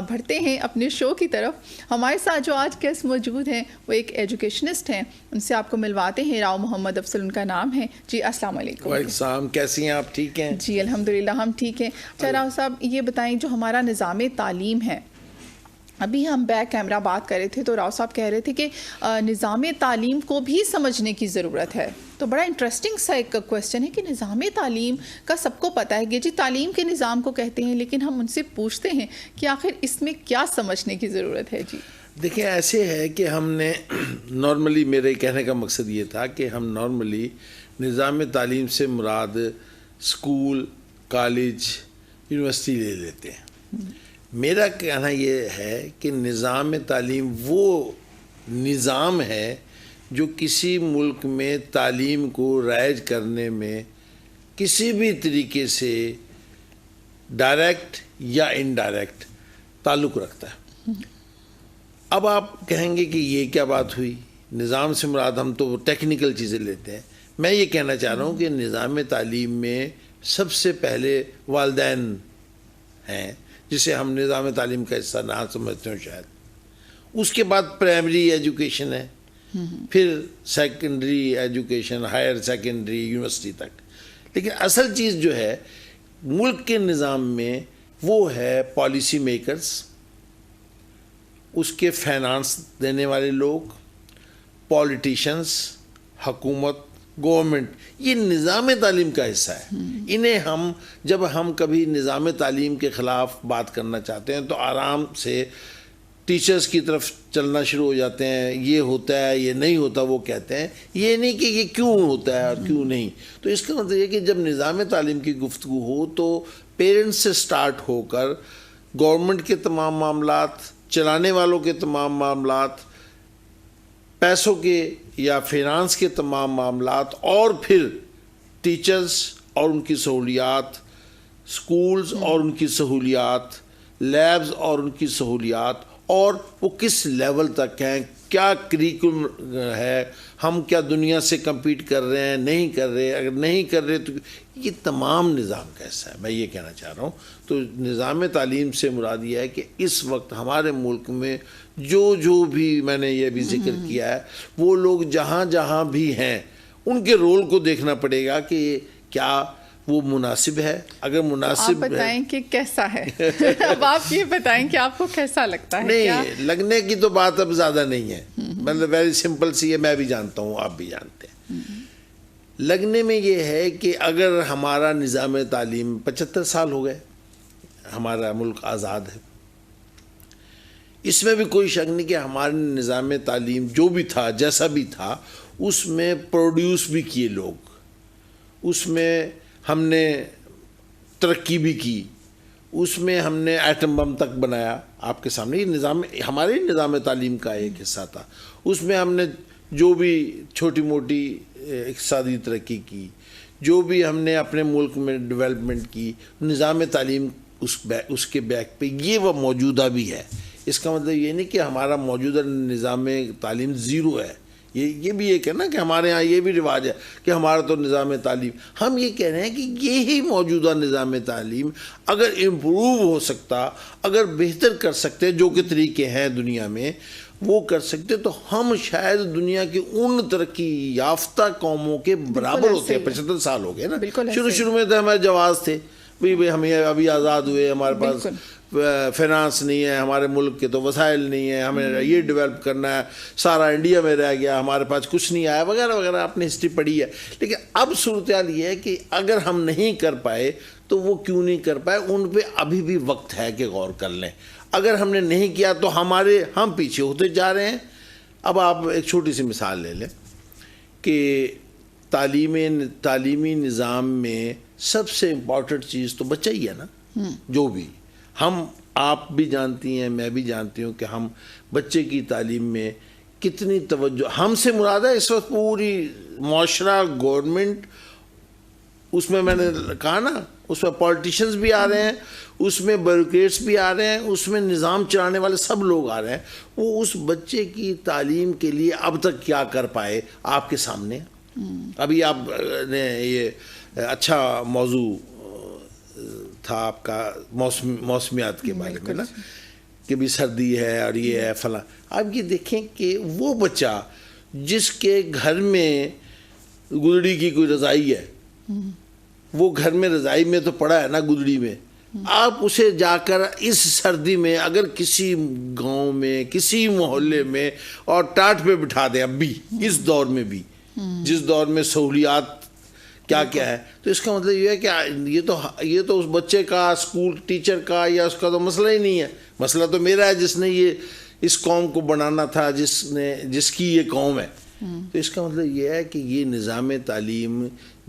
بڑھتے ہیں اپنے شو کی طرف. ہمارے ساتھ جو آج گیسٹ موجود ہیں وہ ایک ایجوکیشنسٹ ہیں, ان سے آپ کو ملواتے ہیں. راؤ محمد افضل ان کا نام ہے. جی السلام علیکم. وعلیکم السلام. کیسی ہیں آپ؟ ٹھیک ہیں جی الحمدللہ ہم ٹھیک ہیں. اچھا راؤ صاحب یہ بتائیں, جو ہمارا نظام تعلیم ہے, ابھی ہم بیک کیمرہ بات کر رہے تھے تو راؤ صاحب کہہ رہے تھے کہ نظام تعلیم کو بھی سمجھنے کی ضرورت ہے. تو بڑا انٹرسٹنگ سا ایک کویسچن ہے کہ نظام تعلیم کا سب کو پتہ ہے کہ جی تعلیم کے نظام کو کہتے ہیں, لیکن ہم ان سے پوچھتے ہیں کہ آخر اس میں کیا سمجھنے کی ضرورت ہے. جی دیکھیں, ایسے ہے کہ ہم نے نارملی, میرے کہنے کا مقصد یہ تھا کہ ہم نارملی نظام تعلیم سے مراد اسکول, کالج, یونیورسٹی لے لیتے ہیں. میرا کہنا یہ ہے کہ نظام تعلیم وہ نظام ہے جو کسی ملک میں تعلیم کو رائج کرنے میں کسی بھی طریقے سے ڈائریکٹ یا انڈائریکٹ تعلق رکھتا ہے. اب آپ کہیں گے کہ یہ کیا بات ہوئی, نظام سے مراد ہم تو ٹیکنیکل چیزیں لیتے ہیں. میں یہ کہنا چاہ رہا ہوں کہ نظام تعلیم میں سب سے پہلے والدین ہیں, جسے ہم نظام تعلیم کا حصہ نہ سمجھتے ہوں شاید. اس کے بعد پرائمری ایجوکیشن ہے, پھر secondary education, higher secondary, university تک. لیکن اصل چیز جو ہے ملک کے نظام میں وہ ہے پالیسی میکرز, اس کے فائنانس دینے والے لوگ, پولیٹیشنز, حکومت, گورنمنٹ. یہ نظام تعلیم کا حصہ ہے. انہیں ہم جب ہم کبھی نظام تعلیم کے خلاف بات کرنا چاہتے ہیں تو آرام سے ٹیچرز کی طرف چلنا شروع ہو جاتے ہیں. یہ ہوتا ہے, یہ نہیں ہوتا, وہ کہتے ہیں. یہ نہیں کہ یہ کیوں ہوتا ہے اور کیوں نہیں. تو اس کا مطلب یہ کہ جب نظام تعلیم کی گفتگو ہو تو پیرنٹس سے سٹارٹ ہو کر گورنمنٹ کے تمام معاملات, چلانے والوں کے تمام معاملات, پیسوں کے یا فائنانس کے تمام معاملات, اور پھر ٹیچرز اور ان کی سہولیات, سکولز اور ان کی سہولیات, لیبز اور ان کی سہولیات, اور وہ کس لیول تک ہیں, کیا کریکولم ہے, ہم کیا دنیا سے کمپیٹ کر رہے ہیں, نہیں کر رہے, اگر نہیں کر رہے تو یہ تمام نظام کیسا ہے, میں یہ کہنا چاہ رہا ہوں. تو نظام تعلیم سے مراد یہ ہے کہ اس وقت ہمارے ملک میں جو بھی میں نے یہ بھی ذکر کیا ہے, وہ لوگ جہاں جہاں بھی ہیں ان کے رول کو دیکھنا پڑے گا کہ کیا وہ مناسب ہے. اگر مناسب آپ بتائیں کہ کیسا ہے. اب آپ یہ بتائیں کہ آپ کو کیسا لگتا ہے. نہیں, لگنے کی تو بات اب زیادہ نہیں ہے, مطلب ویری سمپل سی ہے, میں بھی جانتا ہوں, آپ بھی جانتے ہیں. لگنے میں یہ ہے کہ اگر ہمارا نظام تعلیم 75 سال ہو گئے, ہمارا ملک آزاد ہے, اس میں بھی کوئی شک نہیں کہ ہمارے نظام تعلیم جو بھی تھا, جیسا بھی تھا, اس میں پروڈیوس بھی کیے لوگ, اس میں ہم نے ترقی بھی کی, اس میں ہم نے ایٹم بم تک بنایا. آپ کے سامنے یہ نظام, ہمارے نظام تعلیم کا ایک حصہ تھا. اس میں ہم نے جو بھی چھوٹی موٹی اقتصادی ترقی کی, جو بھی ہم نے اپنے ملک میں ڈیولپمنٹ کی, نظام تعلیم اس کے بیک پہ یہ وہ موجودہ بھی ہے. اس کا مطلب یہ نہیں کہ ہمارا موجودہ نظام تعلیم زیرو ہے. یہ بھی ایک ہے نا کہ ہمارے ہاں یہ بھی رواج ہے کہ ہمارا تو نظام تعلیم, ہم یہ کہہ رہے ہیں کہ یہی موجودہ نظام تعلیم اگر امپروو ہو سکتا, اگر بہتر کر سکتے, جو کہ طریقے ہیں دنیا میں وہ کر سکتے, تو ہم شاید دنیا کی ان ترقی یافتہ قوموں کے برابر ہوتے ہیں. 75 سال ہو گئے نا, شروع میں تو ہمارے جواز تھے, بھئی ہمیں ابھی آزاد ہوئے, ہمارے پاس فائنانس نہیں ہے, ہمارے ملک کے تو وسائل نہیں ہیں, ہمیں یہ ڈیولپ کرنا ہے, سارا انڈیا میں رہ گیا, ہمارے پاس کچھ نہیں آیا, وغیرہ وغیرہ. آپ نے ہسٹری پڑھی ہے. لیکن اب صورتحال یہ ہے کہ اگر ہم نہیں کر پائے تو وہ کیوں نہیں کر پائے, ان پہ ابھی بھی وقت ہے کہ غور کر لیں. اگر ہم نے نہیں کیا تو ہم پیچھے ہوتے جا رہے ہیں. اب آپ ایک چھوٹی سی مثال لے لیں کہ تعلیمی نظام میں سب سے امپورٹنٹ چیز تو بچہ ہی ہے نا. جو بھی ہم, آپ بھی جانتی ہیں, میں بھی جانتی ہوں کہ ہم بچے کی تعلیم میں کتنی توجہ, ہم سے مراد ہے اس وقت پوری معاشرہ, گورنمنٹ, اس میں نے کہا نا, اس میں پولیٹیشنز بھی آ رہے ہیں, اس میں بیوروکریٹس بھی آ رہے ہیں, اس میں نظام چلانے والے سب لوگ آ رہے ہیں. وہ اس بچے کی تعلیم کے لیے اب تک کیا کر پائے آپ کے سامنے. ابھی آپ نے یہ اچھا موضوع تھا آپ کا موسمیات کے بارے میں نا, کہ بھی سردی ہے اور یہ ہے فلاں. آپ یہ دیکھیں کہ وہ بچہ جس کے گھر میں گدڑی کی کوئی رضائی ہے, وہ گھر میں رضائی میں تو پڑا ہے نا گدڑی میں, آپ اسے جا کر اس سردی میں اگر کسی گاؤں میں کسی محلے میں اور ٹاٹ پہ بٹھا دیں, اب بھی اس دور میں بھی جس دور میں سہولیات کیا کیا ہے, تو اس کا مطلب یہ ہے کہ یہ تو اس بچے کا, اسکول ٹیچر کا یا اس کا تو مسئلہ ہی نہیں ہے. مسئلہ تو میرا ہے جس نے یہ اس قوم کو بنانا تھا, جس کی یہ قوم ہے. تو اس کا مطلب یہ ہے کہ یہ نظام تعلیم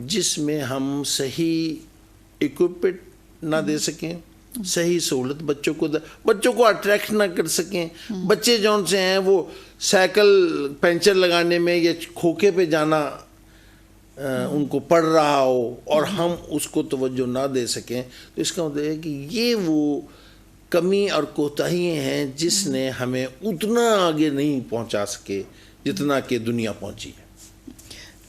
جس میں ہم صحیح اکوپمنٹ نہ دے سکیں, صحیح سہولت بچوں کو اٹریکٹ نہ کر سکیں. بچے جون سے ہیں وہ سائیکل پنچر لگانے میں یا کھوکے پہ جانا ان کو پڑ رہا ہو اور ہم اس کو توجہ نہ دے سکیں, تو اس کا مطلب ہے کہ یہ وہ کمی اور کوتاہیاں ہیں جس نے ہمیں اتنا آگے نہیں پہنچا سکے جتنا کہ دنیا پہنچی ہے.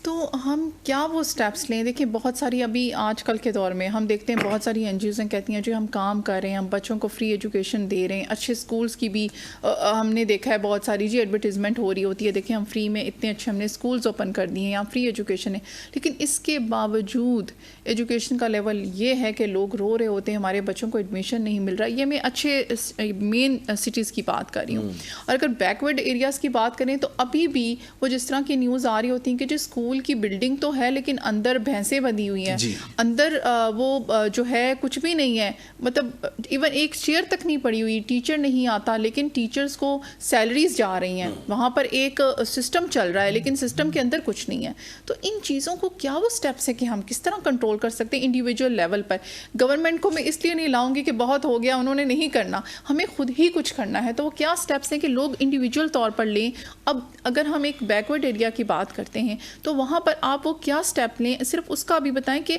تو ہم کیا وہ سٹیپس لیں؟ دیکھیں بہت ساری ابھی آج کل کے دور میں ہم دیکھتے ہیں بہت ساری این جی اوز کہتی ہیں جو ہم کام کر رہے ہیں, ہم بچوں کو فری ایجوکیشن دے رہے ہیں, اچھے اسکولس کی بھی ہم نے دیکھا ہے بہت ساری ایڈورٹیزمنٹ ہو رہی ہوتی ہے, دیکھیں ہم فری میں اتنے اچھے ہم نے اسکولز اوپن کر دیے ہیں, یہاں فری ایجوکیشن ہے, لیکن اس کے باوجود ایجوکیشن کا لیول یہ ہے کہ لوگ رو رہے ہوتے ہیں ہمارے بچوں کو ایڈمیشن نہیں مل رہا. یہ میں اچھے مین سٹیز کی بات کر رہی ہوں, اور اگر بیکورڈ ایریاز کی بات کریں تو ابھی بھی وہ جس طرح کی نیوز آ رہی ہوتی ہیں کہ جو اسکول کی بلڈنگ تو ہے لیکن اندر بھینسیں بندھی ہوئی ہیں, اندر وہ جو ہے کچھ بھی نہیں ہے, مطلب ایون ایک چیئر تک نہیں پڑی ہوئی, ٹیچر نہیں آتا لیکن ٹیچرز کو سیلریز جا رہی ہیں, وہاں پر ایک سسٹم چل رہا ہے لیکن سسٹم کے اندر کچھ نہیں ہے. تو ان چیزوں کو کیا وہ سٹیپس ہیں کہ ہم کس طرح کنٹرول کر سکتے ہیں انڈیویجول لیول پر؟ گورنمنٹ کو میں اس لیے نہیں لاؤں گی کہ بہت ہو گیا انہوں نے نہیں کرنا, ہمیں خود ہی کچھ کرنا ہے. تو وہ کیا سٹیپس ہیں کہ لوگ انڈیویجول طور پر لیں؟ اب اگر ہم ایک بیکورڈ ایریا کی بات کرتے ہیں تو وہاں پر آپ وہ کیا سٹیپ لیں, صرف اس کا بھی بتائیں کہ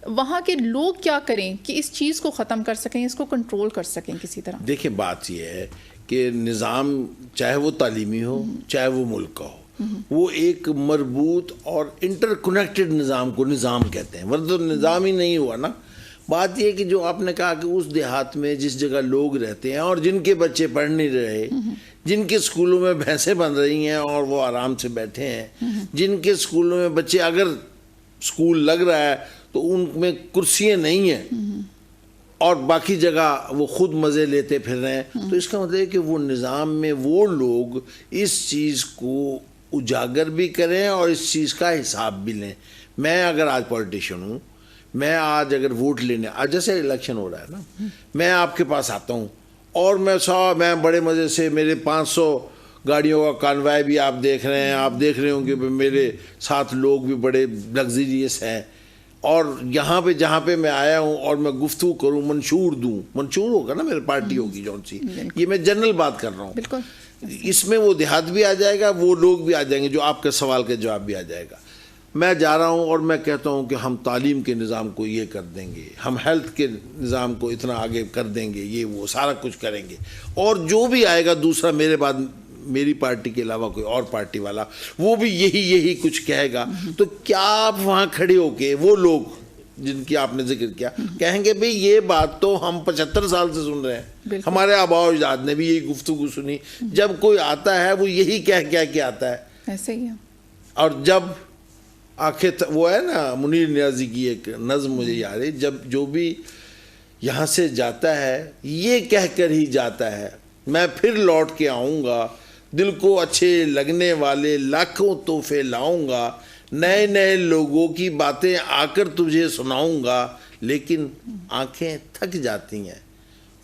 وہاں کے لوگ کیا کریں کہ اس چیز کو ختم کر سکیں, اس کو کنٹرول کر سکیں کسی طرح. دیکھیں بات یہ ہے کہ نظام چاہے وہ تعلیمی ہو چاہے وہ ملک کا ہو, وہ ایک مربوط اور انٹر کنیکٹڈ نظام کو نظام کہتے ہیں, ورنہ تو نظام ہی نہیں ہوا نا. بات یہ کہ جو آپ نے کہا کہ اس دیہات میں جس جگہ لوگ رہتے ہیں اور جن کے بچے پڑھ نہیں رہے, جن کے اسکولوں میں بھینسیں بن رہی ہیں اور وہ آرام سے بیٹھے ہیں, جن کے اسکولوں میں بچے اگر اسکول لگ رہا ہے تو ان میں کرسیاں نہیں ہیں اور باقی جگہ وہ خود مزے لیتے پھر رہے ہیں, تو اس کا مطلب ہے کہ وہ نظام میں وہ لوگ اس چیز کو اجاگر بھی کریں اور اس چیز کا حساب بھی لیں. میں اگر آج پولیٹیشین ہوں, میں آج اگر ووٹ لینے, آج جیسے الیکشن ہو رہا ہے نا, میں آپ کے پاس آتا ہوں اور میں بڑے مزے سے میرے 500 گاڑیوں کا کانوائے بھی آپ دیکھ رہے ہیں, آپ دیکھ رہے ہوں کہ میرے ساتھ لوگ بھی بڑے لگزریس ہیں, اور یہاں پہ جہاں پہ میں آیا ہوں اور میں گفتگو کروں, منشور ہوگا نا میری پارٹی ہوگی جون سی, یہ میں جنرل بات کر رہا ہوں, اس میں وہ دیہات بھی آ جائے گا, وہ لوگ بھی آ جائیں گے, جو آپ کے سوال کا جواب بھی آ جائے گا. میں جا رہا ہوں اور میں کہتا ہوں کہ ہم تعلیم کے نظام کو یہ کر دیں گے, ہم ہیلتھ کے نظام کو اتنا آگے کر دیں گے, یہ وہ سارا کچھ کریں گے, اور جو بھی آئے گا دوسرا میرے بعد میری پارٹی کے علاوہ کوئی اور پارٹی والا وہ بھی یہی کچھ کہے گا, تو کیا آپ وہاں کھڑے ہو کے وہ لوگ جن کی آپ نے ذکر کیا کہیں گے بھئی یہ بات تو ہم 75 سال سے سن رہے ہیں, ہمارے آباء و اجداد نے بھی یہی گفتگو سنی, جب کوئی آتا ہے وہ یہی کہہ کے آتا ہے, ایسے ہی ہے. اور جب آخر وہ ہے نا منیر نیازی کی ایک نظم مجھے یاد ہے, جب جو بھی یہاں سے جاتا ہے یہ کہہ کر ہی جاتا ہے میں پھر لوٹ کے آؤں گا, دل کو اچھے لگنے والے لاکھوں تحفے لاؤں گا, نئے نئے لوگوں کی باتیں آ کر تجھے سناؤں گا, لیکن آنکھیں تھک جاتی ہیں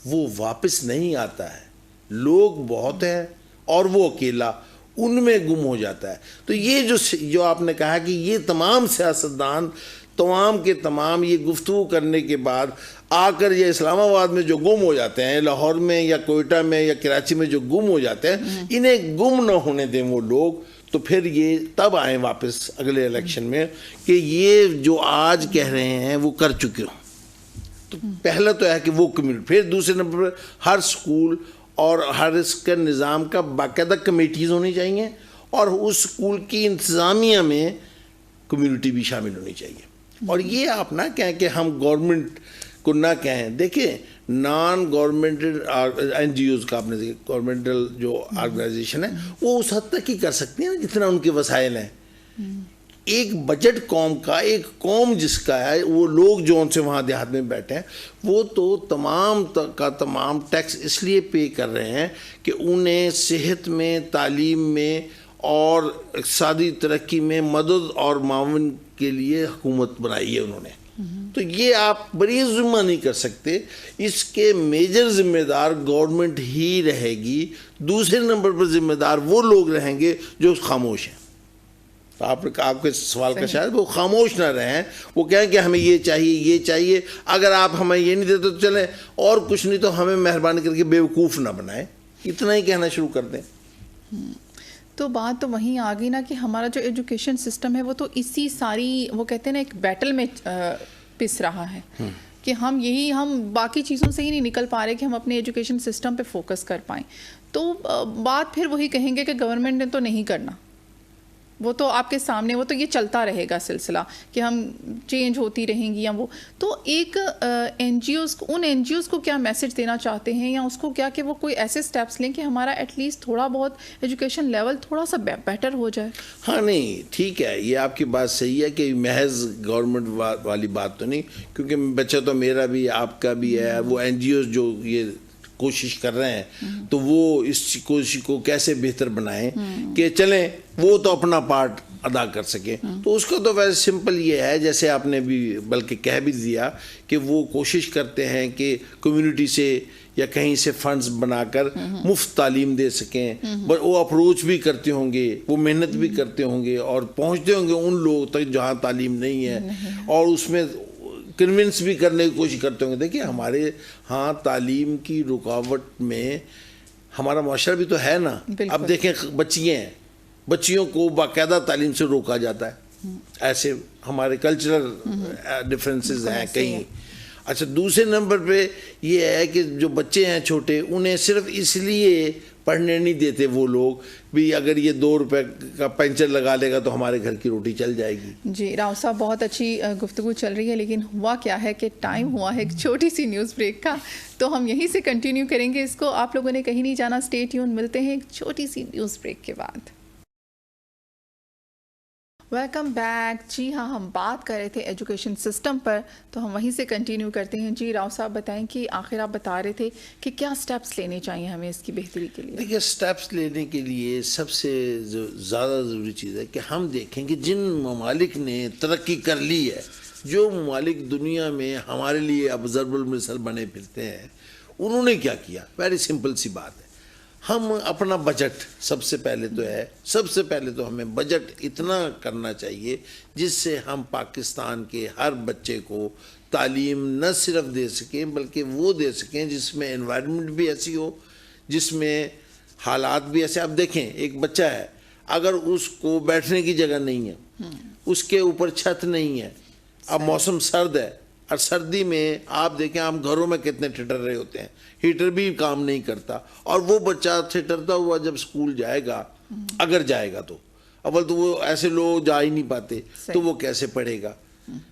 وہ واپس نہیں آتا ہے, لوگ بہت ہیں اور وہ اکیلا ان میں گم ہو جاتا ہے. تو یہ جو آپ نے کہا کہ یہ تمام سیاستدان تمام کے تمام یہ گفتگو کرنے کے بعد آ کر یہ اسلام آباد میں جو گم ہو جاتے ہیں, لاہور میں یا کوئٹہ میں یا کراچی میں جو گم ہو جاتے ہیں, انہیں گم نہ ہونے دیں وہ لوگ, تو پھر یہ تب آئیں واپس اگلے الیکشن میں کہ یہ جو آج کہہ رہے ہیں وہ کر چکے ہوں. تو پہلا تو ہے کہ وہ کمیونٹی, پھر دوسرے نمبر پر ہر سکول اور ہر اس کا نظام کا باقاعدہ کمیٹیز ہونی چاہیے, اور اس سکول کی انتظامیہ میں کمیونٹی بھی شامل ہونی چاہیے. اور یہ آپ نہ کہیں کہ ہم گورنمنٹ کو نہ کہیں, دیکھیں نان گورنمنٹل NGOs کا آپ نے گورنمنٹل جو آرگنائزیشن ہے وہ اس حد تک ہی کر سکتی ہیں جتنا ان کے وسائل ہیں. ایک بجٹ قوم کا, ایک قوم جس کا ہے, وہ لوگ جو ان سے وہاں دیہات میں بیٹھے ہیں وہ تو تمام کا تمام ٹیکس اس لیے پے کر رہے ہیں کہ انہیں صحت میں, تعلیم میں اور اقتصادی ترقی میں مدد اور معاون کے لیے حکومت بنائی ہے انہوں نے. تو یہ آپ بڑی ذمہ نہیں کر سکتے, اس کے میجر ذمہ دار گورنمنٹ ہی رہے گی. دوسرے نمبر پر ذمہ دار وہ لوگ رہیں گے جو خاموش ہیں. آپ کے سوال کا شاید وہ خاموش نہ رہیں, وہ کہیں کہ ہمیں یہ چاہیے, یہ چاہیے, اگر آپ ہمیں یہ نہیں دیتے تو چلیں, اور کچھ نہیں تو ہمیں مہربانی کر کے بیوقوف نہ بنائیں, اتنا ہی کہنا شروع کر دیں. تو بات تو وہیں آ گئی نا کہ ہمارا جو ایجوکیشن سسٹم ہے وہ تو اسی ساری وہ کہتے ہیں نا ایک بیٹل میں پس رہا ہے کہ ہم باقی چیزوں سے ہی نہیں نکل پا رہے کہ ہم اپنے ایجوکیشن سسٹم پہ فوکس کر پائیں. تو بات پھر وہی کہیں گے کہ گورنمنٹ نے تو نہیں کرنا, وہ تو آپ کے سامنے, وہ تو یہ چلتا رہے گا سلسلہ کہ ہم چینج ہوتی رہیں گی یا وہ. تو ایک ان این جی اوز کو کیا میسج دینا چاہتے ہیں, یا اس کو کیا کہ وہ کوئی ایسے سٹیپس لیں کہ ہمارا ایٹ لیسٹ تھوڑا بہت ایجوکیشن لیول تھوڑا سا بیٹر ہو جائے؟ ہاں نہیں ٹھیک ہے, یہ آپ کی بات صحیح ہے کہ محض گورنمنٹ والی بات تو نہیں, کیونکہ بچہ تو میرا بھی آپ کا بھی ہے. وہ NGOs جو یہ کوشش کر رہے ہیں تو وہ اس کوشش کو کیسے بہتر بنائیں کہ چلیں وہ تو اپنا پارٹ ادا کر سکیں. تو اس کا تو ویسے سمپل یہ ہے, جیسے آپ نے بھی بلکہ کہہ بھی دیا کہ وہ کوشش کرتے ہیں کہ کمیونٹی سے یا کہیں سے فنڈز بنا کر مفت تعلیم دے سکیں. وہ اپروچ بھی کرتے ہوں گے, وہ محنت بھی کرتے ہوں گے اور پہنچتے ہوں گے ان لوگوں تک جہاں تعلیم نہیں ہے, اور اس میں کنونس بھی کرنے کی کوشش کرتے ہوں گے. دیکھیں ہمارے ہاں تعلیم کی رکاوٹ میں ہمارا معاشرہ بھی تو ہے نا. اب دیکھیں بچیاں ہیں, بچیوں کو باقاعدہ تعلیم سے روکا جاتا ہے, ایسے ہمارے کلچرل ڈفرینسز ہیں کہیں. اچھا دوسرے نمبر پہ یہ ہے کہ جو بچے ہیں چھوٹے, انہیں صرف اس لیے پڑھنے نہیں دیتے وہ لوگ بھی اگر یہ 2 روپے کا پنچر لگا لے گا تو ہمارے گھر کی روٹی چل جائے گی. جی راؤ صاحب بہت اچھی گفتگو چل رہی ہے, لیکن ہوا کیا ہے کہ ٹائم ہوا ہے ایک چھوٹی سی نیوز بریک کا, تو ہم یہیں سے کنٹینیو کریں گے اس کو. آپ لوگوں نے کہیں نہیں جانا, اسٹے ٹیون, ملتے ہیں ایک چھوٹی سی نیوز بریک کے بعد. Welcome back. جی ہاں, ہم بات کر رہے تھے ایجوکیشن سسٹم پر, تو ہم وہیں سے کنٹینیو کرتے ہیں. جی راؤ صاحب بتائیں کہ آخر آپ بتا رہے تھے کہ کیا سٹیپس لینے چاہیے ہمیں اس کی بہتری کے لیے. دیکھیے سٹیپس لینے کے لیے سب سے زیادہ ضروری چیز ہے کہ ہم دیکھیں کہ جن ممالک نے ترقی کر لی ہے, جو ممالک دنیا میں ہمارے لیے اب ضرب المثل بنے پھرتے ہیں, انہوں نے کیا کیا. ویری سمپل سی بات ہے, ہم اپنا بجٹ سب سے پہلے تو ہمیں بجٹ اتنا کرنا چاہیے جس سے ہم پاکستان کے ہر بچے کو تعلیم نہ صرف دے سکیں بلکہ وہ دے سکیں جس میں انوائرمنٹ بھی ایسی ہو, جس میں حالات بھی ایسے. اب دیکھیں ایک بچہ ہے, اگر اس کو بیٹھنے کی جگہ نہیں ہے, اس کے اوپر چھت نہیں ہے, اب موسم سرد ہے, اور سردی میں آپ دیکھیں آپ گھروں میں کتنے ٹھٹر رہے ہوتے ہیں, ہیٹر بھی کام نہیں کرتا, اور وہ بچہ ٹھٹرتا ہوا جب اسکول جائے گا, اگر جائے گا تو اول تو وہ ایسے لوگ جا ہی نہیں پاتے, تو وہ کیسے پڑھے گا.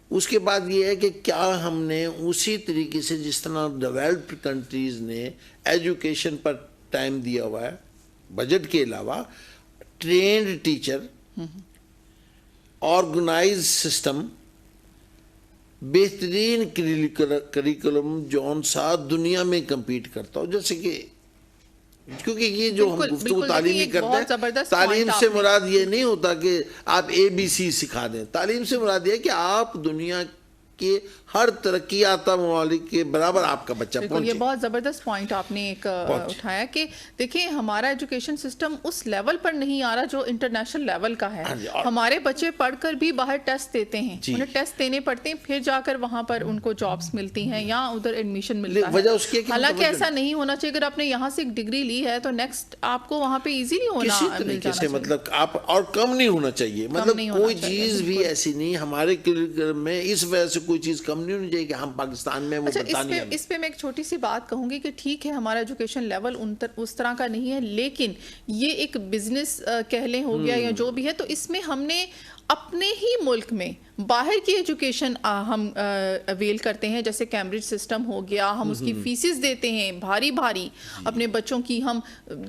اس کے بعد یہ ہے کہ کیا ہم نے اسی طریقے سے جس طرح ڈیولپڈ کنٹریز نے ایجوکیشن پر ٹائم دیا ہوا ہے, بجٹ کے علاوہ ٹرینڈ ٹیچر, آرگنائز سسٹم, بہترین کریکولم جون سا دنیا میں کمپیٹ کرتا ہو. جیسے کہ کیونکہ یہ جو ہم گفتگو تعلیمی کرتے ہیں, تعلیم سے مراد یہ نہیں ہوتا کہ آپ ABC سکھا دیں. تعلیم سے مراد یہ ہے کہ آپ دنیا کے ہر ترقی یافتہ ممالک کے برابر آپ کا بچہ پہنچے. یہ بہت زبردست پوائنٹ آپ نے ایک اٹھایا کہ دیکھیں ہمارا ایجوکیشن سسٹم اس لیول پر نہیں آ رہا جو انٹرنیشنل لیول کا ہے. ہمارے بچے پڑھ کر بھی باہر ٹیسٹ دیتے ہیں, انہیں ٹیسٹ دینے پڑتے ہیں, پھر جا کر وہاں پر ان کو جابس ملتی ہیں یا ادھر ایڈمیشن ملتا ہے. حالانکہ ایسا نہیں ہونا چاہیے. اگر آپ نے یہاں سے ایک ڈگری لی ہے تو نیکسٹ آپ کو وہاں پہ ایزیلی ہونا کسی طریقے سے, مطلب آپ اور کم نہیں ہونا چاہیے, مطلب کوئی چیز بھی ایسی نہیں ہمارے کریکولم میں اس وجہ سے کوئی چیز کم نہیں ہونی چاہیے کہ ہم پاکستان میں وہ برطانیہ میں. اس پہ میں ایک چھوٹی سی بات کہوں گی کہ ٹھیک ہے ہمارا ایجوکیشن لیول اس طرح کا نہیں ہے, لیکن یہ ایک بزنس کہہ لیں ہو گیا یا جو بھی ہے, تو اس میں ہم نے اپنے ہی ملک میں باہر کی ایجوکیشن ہم اویل کرتے ہیں, جیسے کیمبرج سسٹم ہو گیا, ہم اس کی فیسز دیتے ہیں بھاری بھاری اپنے بچوں کی, ہم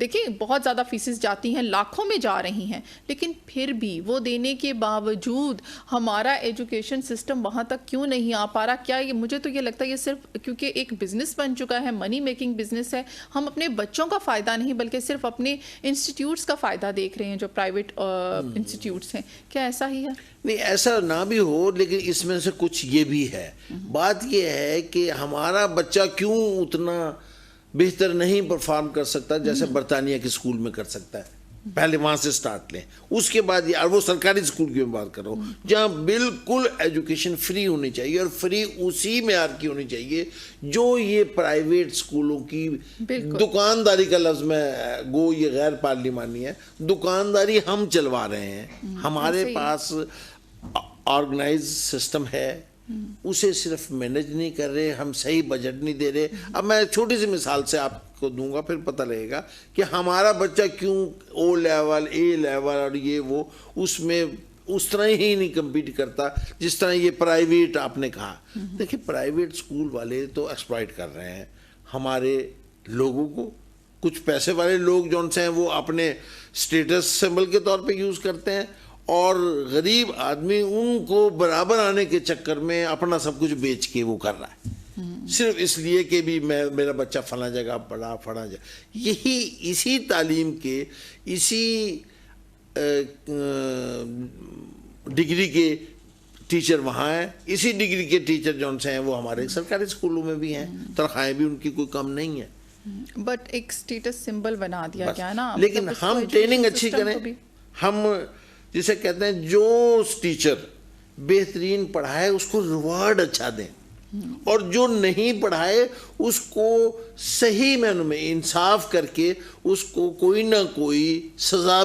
دیکھیں بہت زیادہ فیسز جاتی ہیں, لاکھوں میں جا رہی ہیں, لیکن پھر بھی وہ دینے کے باوجود ہمارا ایجوکیشن سسٹم وہاں تک کیوں نہیں آ پا رہا؟ کیا یہ, مجھے تو یہ لگتا ہے یہ صرف کیونکہ ایک بزنس بن چکا ہے, منی میکنگ بزنس ہے, ہم اپنے بچوں کا فائدہ نہیں بلکہ صرف اپنے انسٹیٹیوٹس کا فائدہ دیکھ رہے ہیں جو پرائیویٹ انسٹیٹیوٹس ہیں. کیا ایسا ہی ہے؟ نہیں, ایسا نہ بھی ہو, لیکن اس میں سے کچھ یہ بھی ہے. بات یہ ہے کہ ہمارا بچہ کیوں اتنا بہتر نہیں پرفارم کر سکتا جیسے برطانیہ کے اسکول میں کر سکتا ہے. پہلے وہاں سے سٹارٹ لیں, اس کے بعد یہ, اور وہ سرکاری اسکول کی میں بات کر رہا ہوں جہاں بالکل ایجوکیشن فری ہونی چاہیے, اور فری اسی معیار کی ہونی چاہیے جو یہ پرائیویٹ اسکولوں کی. دکانداری کا لفظ میں گو یہ غیر پارلیمانی ہے, دکانداری ہم چلوا رہے ہیں. ہمارے پاس آرگنائز سسٹم ہے, اسے صرف مینج نہیں کر رہے, ہم صحیح بجٹ نہیں دے رہے. اب میں چھوٹی سی مثال سے آپ کو دوں گا, پھر پتہ لگے گا کہ ہمارا بچہ کیوں او لیول, اے لیول اور یہ وہ اس میں اس طرح ہی نہیں کمپیٹ کرتا جس طرح یہ پرائیویٹ آپ نے کہا. دیکھیں پرائیویٹ اسکول والے تو ایکسپلائٹ کر رہے ہیں ہمارے لوگوں کو. کچھ پیسے والے لوگ جون سے ہیں وہ اپنے اسٹیٹس سمبل کے طور پہ یوز کرتے ہیں, اور غریب آدمی ان کو برابر آنے کے چکر میں اپنا سب کچھ بیچ کے وہ کر رہا ہے, صرف اس لیے کہ بھی میرا بچہ فلاں جگہ پڑھا فلاں جگہ. یہی اسی تعلیم کے اسی ڈگری کے ٹیچر وہاں ہیں, اسی ڈگری کے ٹیچر جون سے ہیں وہ ہمارے سرکاری اسکولوں میں بھی ہیں, تنخواہیں بھی ان کی کوئی کم نہیں ہے. بٹ ایک اسٹیٹس سمبل بنا دیا گیا نا. لیکن ہم ٹریننگ اچھی کریں, ہم جسے کہتے ہیں جو ٹیچر بہترین پڑھائے اس کو ریوارڈ اچھا دیں, اور جو نہیں پڑھائے اس کو صحیح معنوں میں انصاف کر کے اس کو کوئی نہ کوئی سزا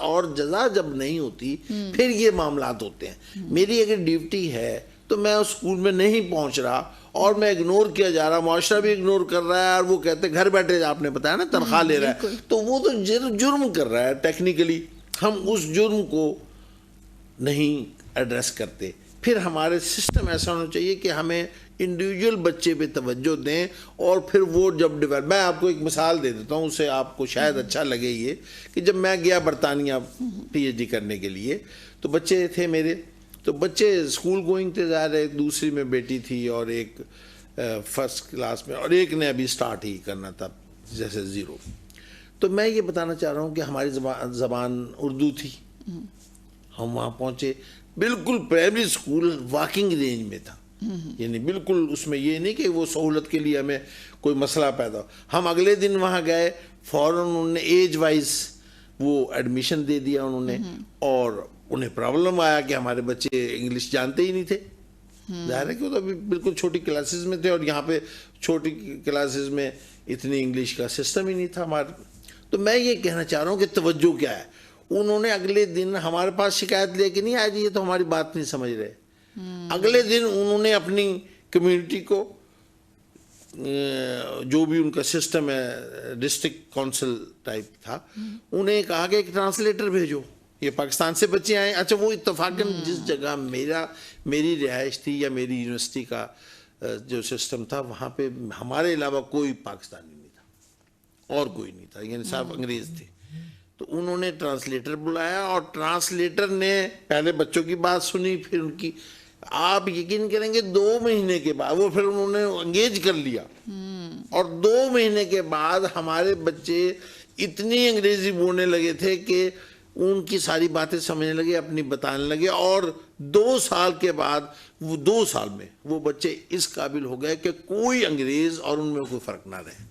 اور جزا جب نہیں ہوتی پھر یہ معاملات ہوتے ہیں. میری اگر ڈیوٹی ہے تو میں اس اسکول میں نہیں پہنچ رہا اور میں اگنور کیا جا رہا, معاشرہ بھی اگنور کر رہا ہے, اور وہ کہتے ہیں گھر بیٹھے آپ نے بتایا نا تنخواہ لے رہا ہے, تو وہ تو جرم کر رہا ہے ٹیکنیکلی. ہم اس جرم کو نہیں ایڈریس کرتے. پھر ہمارے سسٹم ایسا ہونا چاہیے کہ ہمیں انڈیویجول بچے پہ توجہ دیں, اور پھر وہ جب ڈیولپ. میں آپ کو ایک مثال دے دیتا ہوں, اسے آپ کو شاید اچھا لگے یہ, کہ جب میں گیا برطانیہ پی ایچ ڈی کرنے کے لیے تو بچے تھے میرے, تو بچے اسکول گوئنگ تھے ظاہر ہے, دوسری میں بیٹی تھی اور ایک فرسٹ کلاس میں, اور ایک نے ابھی سٹارٹ ہی کرنا تھا جیسے زیرو. تو میں یہ بتانا چاہ رہا ہوں کہ ہماری زبان اردو تھی. ہم وہاں پہنچے, بالکل پرائمری اسکول واکنگ رینج میں تھا, یعنی بالکل اس میں یہ نہیں کہ وہ سہولت کے لیے ہمیں کوئی مسئلہ پیدا ہو. ہم اگلے دن وہاں گئے, فوراً انہوں نے ایج وائز وہ ایڈمیشن دے دیا انہوں نے, اور انہیں پرابلم آیا کہ ہمارے بچے انگلش جانتے ہی نہیں تھے. ظاہر ہے کہ وہ تو ابھی بالکل چھوٹی کلاسز میں تھے, اور یہاں پہ چھوٹی کلاسز میں اتنی انگلش کا سسٹم ہی نہیں تھا ہمارے. تو میں یہ کہنا چاہ رہا ہوں کہ توجہ کیا ہے. انہوں نے اگلے دن ہمارے پاس شکایت لے کے نہیں آیا جی یہ تو ہماری بات نہیں سمجھ رہے. اگلے دن انہوں نے اپنی کمیونٹی کو, جو بھی ان کا سسٹم ہے ڈسٹرکٹ کونسل ٹائپ تھا, انہیں کہا کہ ایک ٹرانسلیٹر بھیجو, یہ پاکستان سے بچے آئے. اچھا وہ اتفاقاً جس جگہ میری رہائش تھی یا میری یونیورسٹی کا جو سسٹم تھا وہاں پہ ہمارے علاوہ کوئی پاکستانی نہیں تھا اور کوئی نہیں تھا, یعنی صاحب انگریز تھے. تو انہوں نے ٹرانسلیٹر بلایا, اور ٹرانسلیٹر نے پہلے بچوں کی بات سنی, پھر ان کی, آپ یقین کریں گے 2 مہینے کے بعد وہ پھر انہوں نے انگیج کر لیا, اور 2 مہینے کے بعد ہمارے بچے اتنی انگریزی بولنے لگے تھے کہ ان کی ساری باتیں سمجھنے لگے, اپنی بتانے لگے, اور 2 سال کے بعد وہ 2 سال میں وہ بچے اس قابل ہو گئے کہ کوئی انگریز اور ان میں کوئی فرق نہ رہے.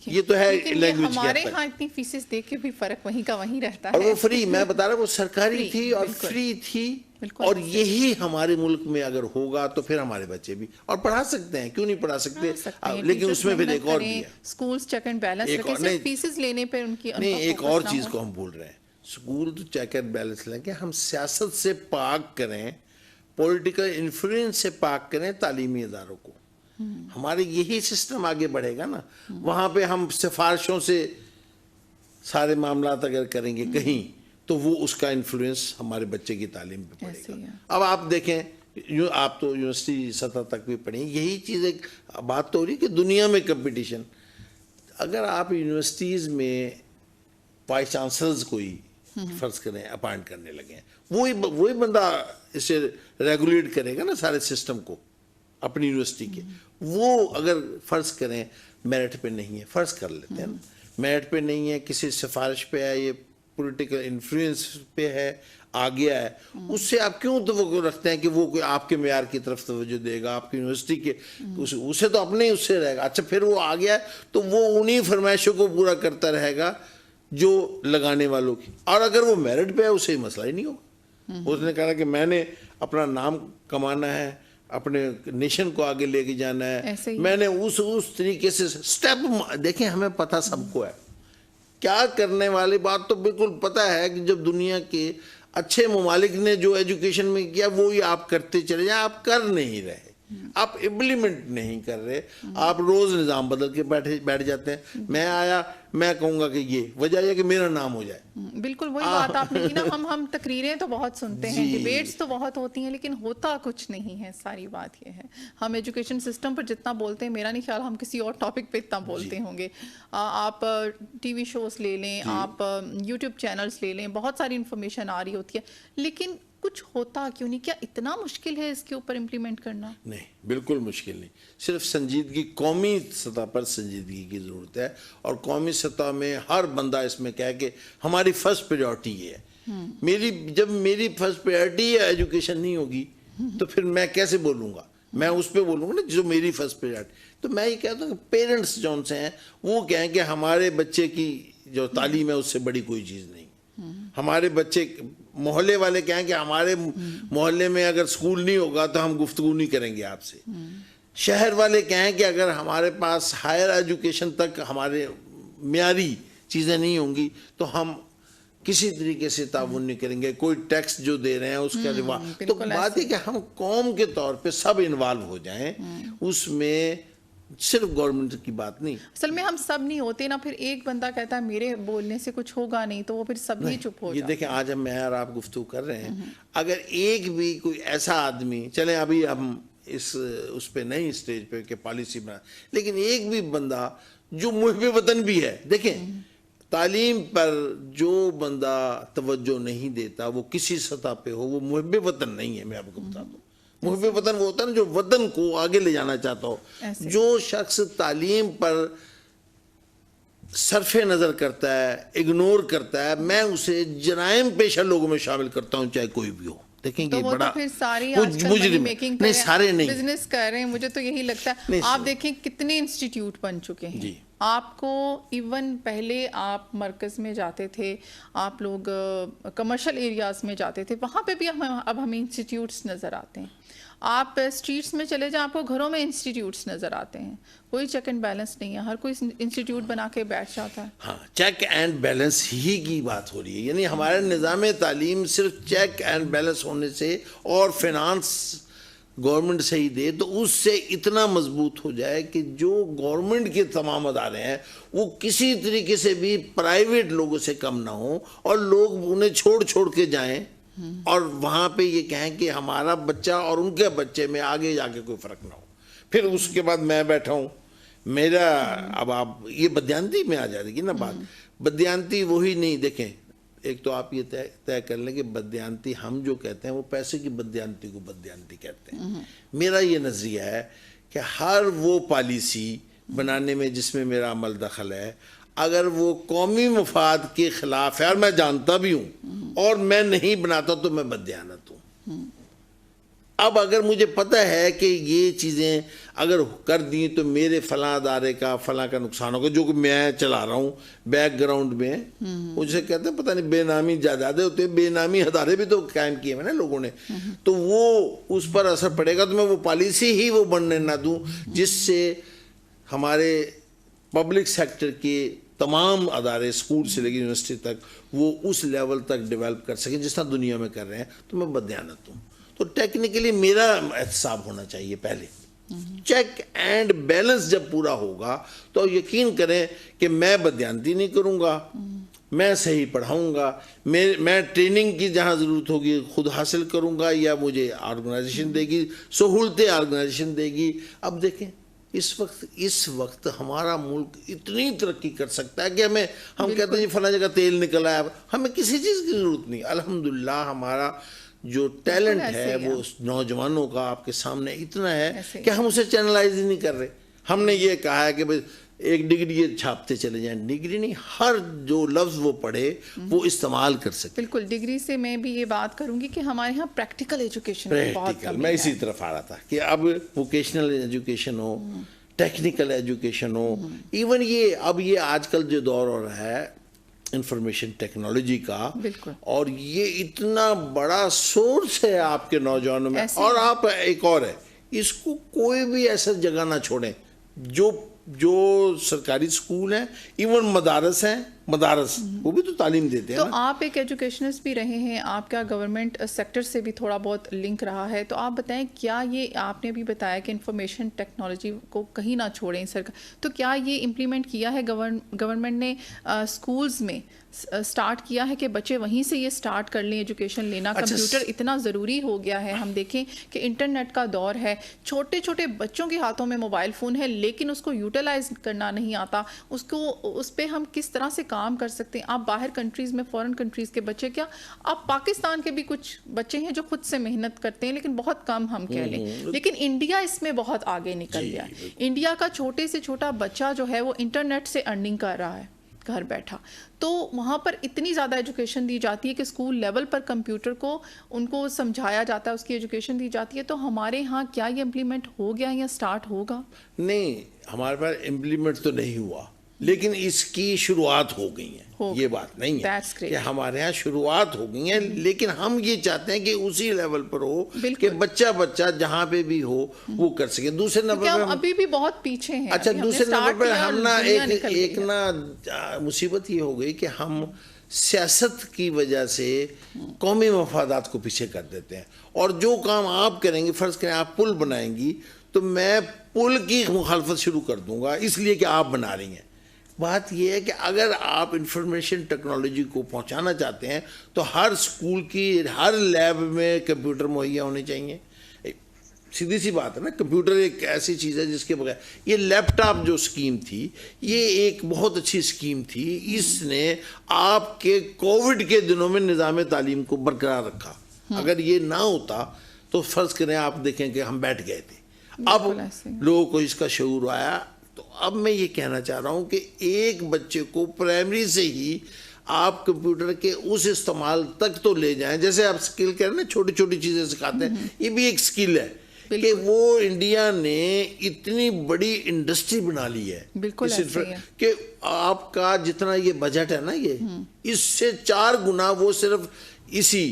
یہ تو ہے لینگویج کی. ہمارے ہاں اتنی فیسز دے کے بھی فرق وہیں کا وہیں رہتا ہے, اور وہ فری, میں بتا رہا وہ سرکاری تھی اور فری تھی, اور یہی ہمارے ملک میں اگر ہوگا تو پھر ہمارے بچے بھی اور پڑھا سکتے ہیں, کیوں نہیں پڑھا سکتے. لیکن اس میں پھر ایک اور بھی ہے, سکولز چیک اینڈ بیلنس رکھیں, صرف فیسز لینے پہ ان کی نہیں, ایک اور چیز کو ہم بھول رہے ہیں. سکول تو چیک اینڈ بیلنس لیں کہ ہم سیاست سے پاک کریں, پولیٹیکل انفلوئنس سے پاک کریں تعلیمی اداروں کو. ہمارے یہی سسٹم آگے بڑھے گا نا. وہاں پہ ہم سفارشوں سے سارے معاملات اگر کریں گے کہیں, تو وہ اس کا انفلوئنس ہمارے بچے کی تعلیم پہ پڑے ایسے گا. ہی ہے. اب آپ دیکھیں آپ تو یونیورسٹی سطح تک بھی پڑھیں, یہی چیز ایک بات تو ہو رہی کہ دنیا میں کمپٹیشن, اگر آپ یونیورسٹیز میں وائس چانسلرز کوئی فرض کریں اپائنٹ کرنے لگے ہیں, وہی بندہ اسے ریگولیٹ کرے گا نا سارے سسٹم کو اپنی یونیورسٹی کے. وہ اگر فرض کریں میرٹ پہ نہیں ہے, فرض کر لیتے ہیں نا میرٹ پہ نہیں ہے, کسی سفارش پہ ہے, یہ پولیٹیکل انفلوئنس پہ ہے, آ گیا ہے, اس سے آپ کیوں توقع رکھتے ہیں کہ وہ کوئی آپ کے معیار کی طرف توجہ دے گا, آپ کی یونیورسٹی کے اسے تو اپنے اس سے رہے گا. اچھا پھر وہ آ گیا ہے تو وہ انہی فرمائشوں کو پورا کرتا رہے گا جو لگانے والوں کی, اور اگر وہ میرٹ پہ ہے اسے مسئلہ ہی نہیں ہوگا. اس نے کہا کہ میں نے اپنا نام کمانا ہے, اپنے نیشن کو آگے لے کے جانا ہے, میں نے اس طریقے سے سٹیپ دیکھیں, ہمیں پتہ سب کو ہے کیا کرنے والی بات, تو بالکل پتہ ہے کہ جب دنیا کے اچھے ممالک نے جو ایجوکیشن میں کیا وہی آپ کرتے چلے جائیں. آپ کر نہیں رہے, آپ امپلیمنٹ نہیں کر رہے, آپ روز نظام بدل کے بیٹھ جاتے ہیں. میں آیا میں کہوں گا کہ یہ وجہ یہ کہ میرا نام ہو جائے. بالکل وہی بات آپ نے کی نا, ہم تقریریں تو بہت سنتے ہیں, ڈیبیٹس تو بہت ہوتی ہیں, لیکن ہوتا کچھ نہیں ہے. ساری بات یہ ہے ہم ایجوکیشن سسٹم پر جتنا بولتے ہیں, میرا نہیں خیال ہم کسی اور ٹاپک پہ اتنا بولتے ہوں گے. آپ ٹی وی شوز لے لیں, آپ یوٹیوب چینلز لے لیں, بہت ساری انفارمیشن آ رہی ہوتی ہے, لیکن کچھ ہوتا کیوں نہیں؟ کیا اتنا مشکل ہے اس کے اوپر امپلیمنٹ کرنا؟ نہیں, بالکل مشکل نہیں. صرف سنجیدگی, قومی سطح پر سنجیدگی کی ضرورت ہے, اور قومی سطح میں ہر بندہ اس میں کہے کہ ہماری فرسٹ پریورٹی یہ ہے. جب میری فرسٹ پریورٹی ایجوکیشن نہیں ہوگی تو پھر میں کیسے بولوں گا؟ میں اس پہ بولوں گا نا جو میری فرسٹ پریورٹی. تو میں یہ کہتا ہوں کہ پیرنٹس جون سے ہیں وہ کہیں کہ ہمارے بچے کی جو تعلیم ہے اس سے بڑی کوئی چیز نہیں. ہمارے بچے, محلے والے کہیں کہ ہمارے محلے میں اگر سکول نہیں ہوگا تو ہم گفتگو نہیں کریں گے آپ سے. شہر والے کہیں کہ اگر ہمارے پاس ہائر ایجوکیشن تک ہمارے معیاری چیزیں نہیں ہوں گی تو ہم کسی طریقے سے تعاون نہیں کریں گے. کوئی ٹیکس جو دے رہے ہیں اس کا تو بات ہے کہ ہم قوم کے طور پہ سب انوالو ہو جائیں اس میں, صرف گورنمنٹ کی بات نہیں. اصل میں ہم سب نہیں ہوتے نا, پھر ایک بندہ کہتا ہے میرے بولنے سے کچھ ہوگا نہیں, تو وہ پھر سب ہی چپ ہو جاتے. یہ دیکھیں آج ہم میں اور آپ گفتگو کر رہے ہیں, اگر ایک بھی کوئی ایسا آدمی, چلیں ابھی ہم اس پہ نہیں اسٹیج پہ کہ پالیسی بنا, لیکن ایک بھی بندہ جو محب وطن بھی ہے, دیکھیں تعلیم پر جو بندہ توجہ نہیں دیتا وہ کسی سطح پہ ہو وہ محب وطن نہیں ہے. میں آپ کو بتا دوں, محب وطن وہ ہوتا ہے جو وطن کو آگے لے جانا چاہتا ہو. جو شخص تعلیم پر صرف نظر کرتا ہے, اگنور کرتا ہے, میں اسے جرائم پیشہ لوگوں میں شامل کرتا ہوں چاہے کوئی بھی ہو. دیکھیں گے بڑا پھر ساری آج کل منی میکنگ نہیں, سارے نہیں, بزنس کر رہے ہیں. مجھے تو یہی لگتا ہے, آپ دیکھیں کتنے انسٹیٹیوٹ بن چکے ہیں. آپ کو ایون پہلے آپ مرکز میں جاتے تھے, آپ لوگ کمرشل ایریاز میں جاتے تھے, وہاں پہ بھی اب ہمیں انسٹیٹیوٹس نظر آتے ہیں. آپ اسٹریٹس میں چلے جائیں, آپ کو گھروں میں انسٹیٹیوٹس نظر آتے ہیں. کوئی چیک اینڈ بیلنس نہیں ہے, ہر کوئی انسٹیٹیوٹ بنا کے بیٹھ جاتا ہے. ہاں, چیک اینڈ بیلنس ہی کی بات ہو رہی ہے. یعنی ہمارے نظام تعلیم صرف چیک اینڈ بیلنس ہونے سے اور فینانس گورنمنٹ سے ہی دے تو اس سے اتنا مضبوط ہو جائے کہ جو گورنمنٹ کے تمام ادارے ہیں وہ کسی طریقے سے بھی پرائیویٹ لوگوں سے کم نہ ہوں, اور لوگ انہیں چھوڑ کے جائیں اور وہاں پہ یہ کہیں کہ ہمارا بچہ اور ان کے بچے میں آگے جا کے کوئی فرق نہ ہو. پھر اس کے بعد میں بیٹھا ہوں میرا, اب آپ یہ بدیانتی میں آ جائے گی نا بات. بدیانتی وہی نہیں, دیکھیں ایک تو آپ یہ طے کر لیں کہ بدیانتی ہم جو کہتے ہیں وہ پیسے کی بدیانتی کو بدیانتی کہتے ہیں. میرا یہ نظریہ ہے کہ ہر وہ پالیسی بنانے میں جس میں میرا عمل دخل ہے, اگر وہ قومی مفاد کے خلاف ہے, اور میں جانتا بھی ہوں اور میں نہیں بناتا تو میں بددیانت ہوں. اب اگر مجھے پتہ ہے کہ یہ چیزیں اگر کر دیں تو میرے فلاں ادارے کا فلاں کا نقصان ہوگا, جو کہ میں چلا رہا ہوں بیک گراؤنڈ میں, مجھے کہتے ہیں پتہ نہیں بے نامی جائیدادیں ہوتے ہیں, بے نامی ادارے بھی تو قائم کیے ہیں نا لوگوں نے, تو وہ اس پر اثر پڑے گا. تو میں وہ پالیسی ہی وہ بننے نہ دوں جس سے ہمارے پبلک سیکٹر کے تمام ادارے اسکول سے لے کے یونیورسٹی تک وہ اس لیول تک ڈیولپ کر سکیں جس طرح دنیا میں کر رہے ہیں. تو میں بددیانت ہوں. تو ٹیکنیکلی میرا احتساب ہونا چاہیے پہلے. چیک اینڈ بیلنس جب پورا ہوگا تو یقین کریں کہ میں بددیانتی نہیں کروں گا, میں صحیح پڑھاؤں گا, میں ٹریننگ کی جہاں ضرورت ہوگی خود حاصل کروں گا یا مجھے آرگنائزیشن دے گی, سہولتیں آرگنائزیشن دے گی. اب دیکھیں اس وقت ہمارا ملک اتنی ترقی کر سکتا ہے کہ ہم کہتے ہیں فلاں جگہ تیل نکلا ہے, ہمیں کسی چیز کی ضرورت نہیں. الحمدللہ ہمارا جو ٹیلنٹ ہے وہ نوجوانوں کا آپ کے سامنے اتنا ہے کہ ہم اسے چینلائز ہی نہیں کر رہے. ہم نے یہ کہا ہے کہ بھئی ایک ڈگری چھاپتے چلے جائیں, ڈگری نہیں, ہر جو لفظ وہ پڑھے وہ استعمال کر سکے. بالکل, ڈگری سے میں بھی یہ بات کروں گی کہ ہمارے ہاں پریکٹیکل ایجوکیشن بہت کم ہے. میں اسی طرف آ رہا تھا کہ اب ووکیشنل ایجوکیشن ہو, ٹیکنیکل ایجوکیشن ہو, ایون یہ آج کل جو دور ہو رہا ہے انفارمیشن ٹیکنالوجی کا, اور یہ اتنا بڑا سورس ہے آپ کے نوجوانوں میں. اور آپ ایک اور ہے, اس کو کوئی بھی ایسا جگہ نہ چھوڑیں جو سرکاری سکول ہیں, ایون مدارس ہیں, مدارس وہ بھی تو تعلیم دیتے ہیں. تو آپ ایک ایجوکیشنسٹ بھی رہے ہیں, آپ کا گورنمنٹ سیکٹر سے بھی تھوڑا بہت لنک رہا ہے, تو آپ بتائیں کیا یہ آپ نے بھی بتایا کہ انفارمیشن ٹیکنالوجی کو کہیں نہ چھوڑیں سرکار, تو کیا یہ امپلیمنٹ کیا ہے گورنمنٹ نے اسکولز میں سٹارٹ کیا ہے کہ بچے وہیں سے یہ سٹارٹ کر لیں ایجوکیشن لینا؟ کمپیوٹر اتنا ضروری ہو گیا ہے, ہم دیکھیں کہ انٹرنیٹ کا دور ہے, چھوٹے چھوٹے بچوں کے ہاتھوں میں موبائل فون ہے لیکن اس کو یوٹیلائز کرنا نہیں آتا, اس پہ ہم کس طرح سے کام کر سکتے ہیں. آپ باہر کنٹریز میں, فورن کنٹریز کے بچے, کیا آپ پاکستان کے بھی کچھ بچے ہیں جو خود سے محنت کرتے ہیں لیکن بہت کم ہم کہہ لیں, لیکن انڈیا اس میں بہت آگے نکل گیا ہے. انڈیا کا چھوٹے سے چھوٹا بچہ جو ہے وہ انٹرنیٹ سے ارننگ کر رہا ہے گھر بیٹھا. تو وہاں پر اتنی زیادہ ایجوکیشن دی جاتی ہے کہ اسکول لیول پر کمپیوٹر کو ان کو سمجھایا جاتا ہے, اس کی ایجوکیشن دی جاتی ہے. تو ہمارے ہاں کیا یہ امپلیمنٹ ہو گیا یا سٹارٹ ہوگا؟ نہیں, ہمارے پاس امپلیمنٹ تو نہیں ہوا, لیکن اس کی شروعات ہو گئی ہیں. یہ بات نہیں ہے کہ ہمارے ہاں شروعات ہو گئی ہیں, لیکن ہم یہ چاہتے ہیں کہ اسی لیول پر ہو کہ بچہ جہاں پہ بھی ہو وہ کر سکے. دوسرے نمبر پر ابھی بھی بہت پیچھے ہیں. اچھا, دوسرے نمبر پر ہم ایک مصیبت یہ ہو گئی کہ ہم سیاست کی وجہ سے قومی مفادات کو پیچھے کر دیتے ہیں, اور جو کام آپ کریں گے, فرض کریں آپ پل بنائیں گی تو میں پل کی مخالفت شروع کر دوں گا اس لیے کہ آپ بنا رہی ہیں. بات یہ ہے کہ اگر آپ انفارمیشن ٹیکنالوجی کو پہنچانا چاہتے ہیں تو ہر سکول کی ہر لیب میں کمپیوٹر مہیا ہونے چاہیے. سیدھی سی بات ہے نا, کمپیوٹر ایک ایسی چیز ہے جس کے بغیر, یہ لیپ ٹاپ جو اسکیم تھی یہ ایک بہت اچھی اسکیم تھی, اس نے آپ کے کووڈ کے دنوں میں نظام تعلیم کو برقرار رکھا. اگر یہ نہ ہوتا تو فرض کریں آپ دیکھیں کہ ہم بیٹھ گئے تھے. اب لوگوں کو اس کا شعور آیا. تو اب میں یہ کہنا چاہ رہا ہوں کہ ایک بچے کو پرائمری سے ہی آپ کمپیوٹر کے اس استعمال تک تو لے جائیں, جیسے آپ سکل کہہ رہے ہیں نا, چھوٹی چھوٹی چیزیں سکھاتے ہیں, یہ بھی ایک سکل ہے کہ وہ انڈیا نے اتنی بڑی انڈسٹری بنا لی ہے. بالکل کہ آپ کا جتنا یہ بجٹ ہے نا, یہ اس سے 4 گنا وہ صرف اسی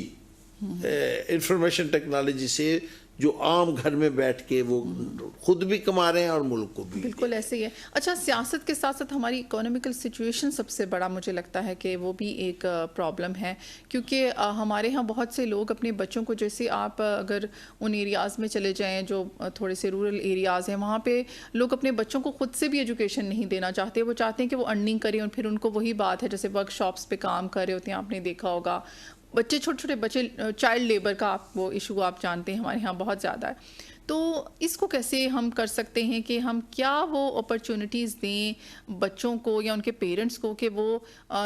انفارمیشن ٹیکنالوجی سے جو عام گھر میں بیٹھ کے وہ خود بھی کما رہے ہیں اور ملک کو بھی. بالکل ایسے ہی ہے. اچھا, سیاست کے ساتھ ساتھ ہماری اکانومیکل سچویشن سب سے بڑا مجھے لگتا ہے کہ وہ بھی ایک پرابلم ہے, کیونکہ ہمارے ہاں بہت سے لوگ اپنے بچوں کو, جیسے آپ اگر ان ایریاز میں چلے جائیں جو تھوڑے سے رورل ایریاز ہیں, وہاں پہ لوگ اپنے بچوں کو خود سے بھی ایجوکیشن نہیں دینا چاہتے. وہ چاہتے ہیں کہ وہ ارننگ کریں, اور پھر ان کو وہی بات ہے جیسے ورک شاپس پہ کام کر رہے ہوتے ہیں, آپ نے دیکھا ہوگا بچے, چھوٹے چھوٹے بچے, چائلڈ لیبر کا آپ وہ ایشو آپ جانتے ہیں ہمارے ہاں بہت زیادہ ہے. تو اس کو کیسے ہم کر سکتے ہیں کہ ہم کیا وہ اپرچونٹیز دیں بچوں کو یا ان کے پیرنٹس کو کہ وہ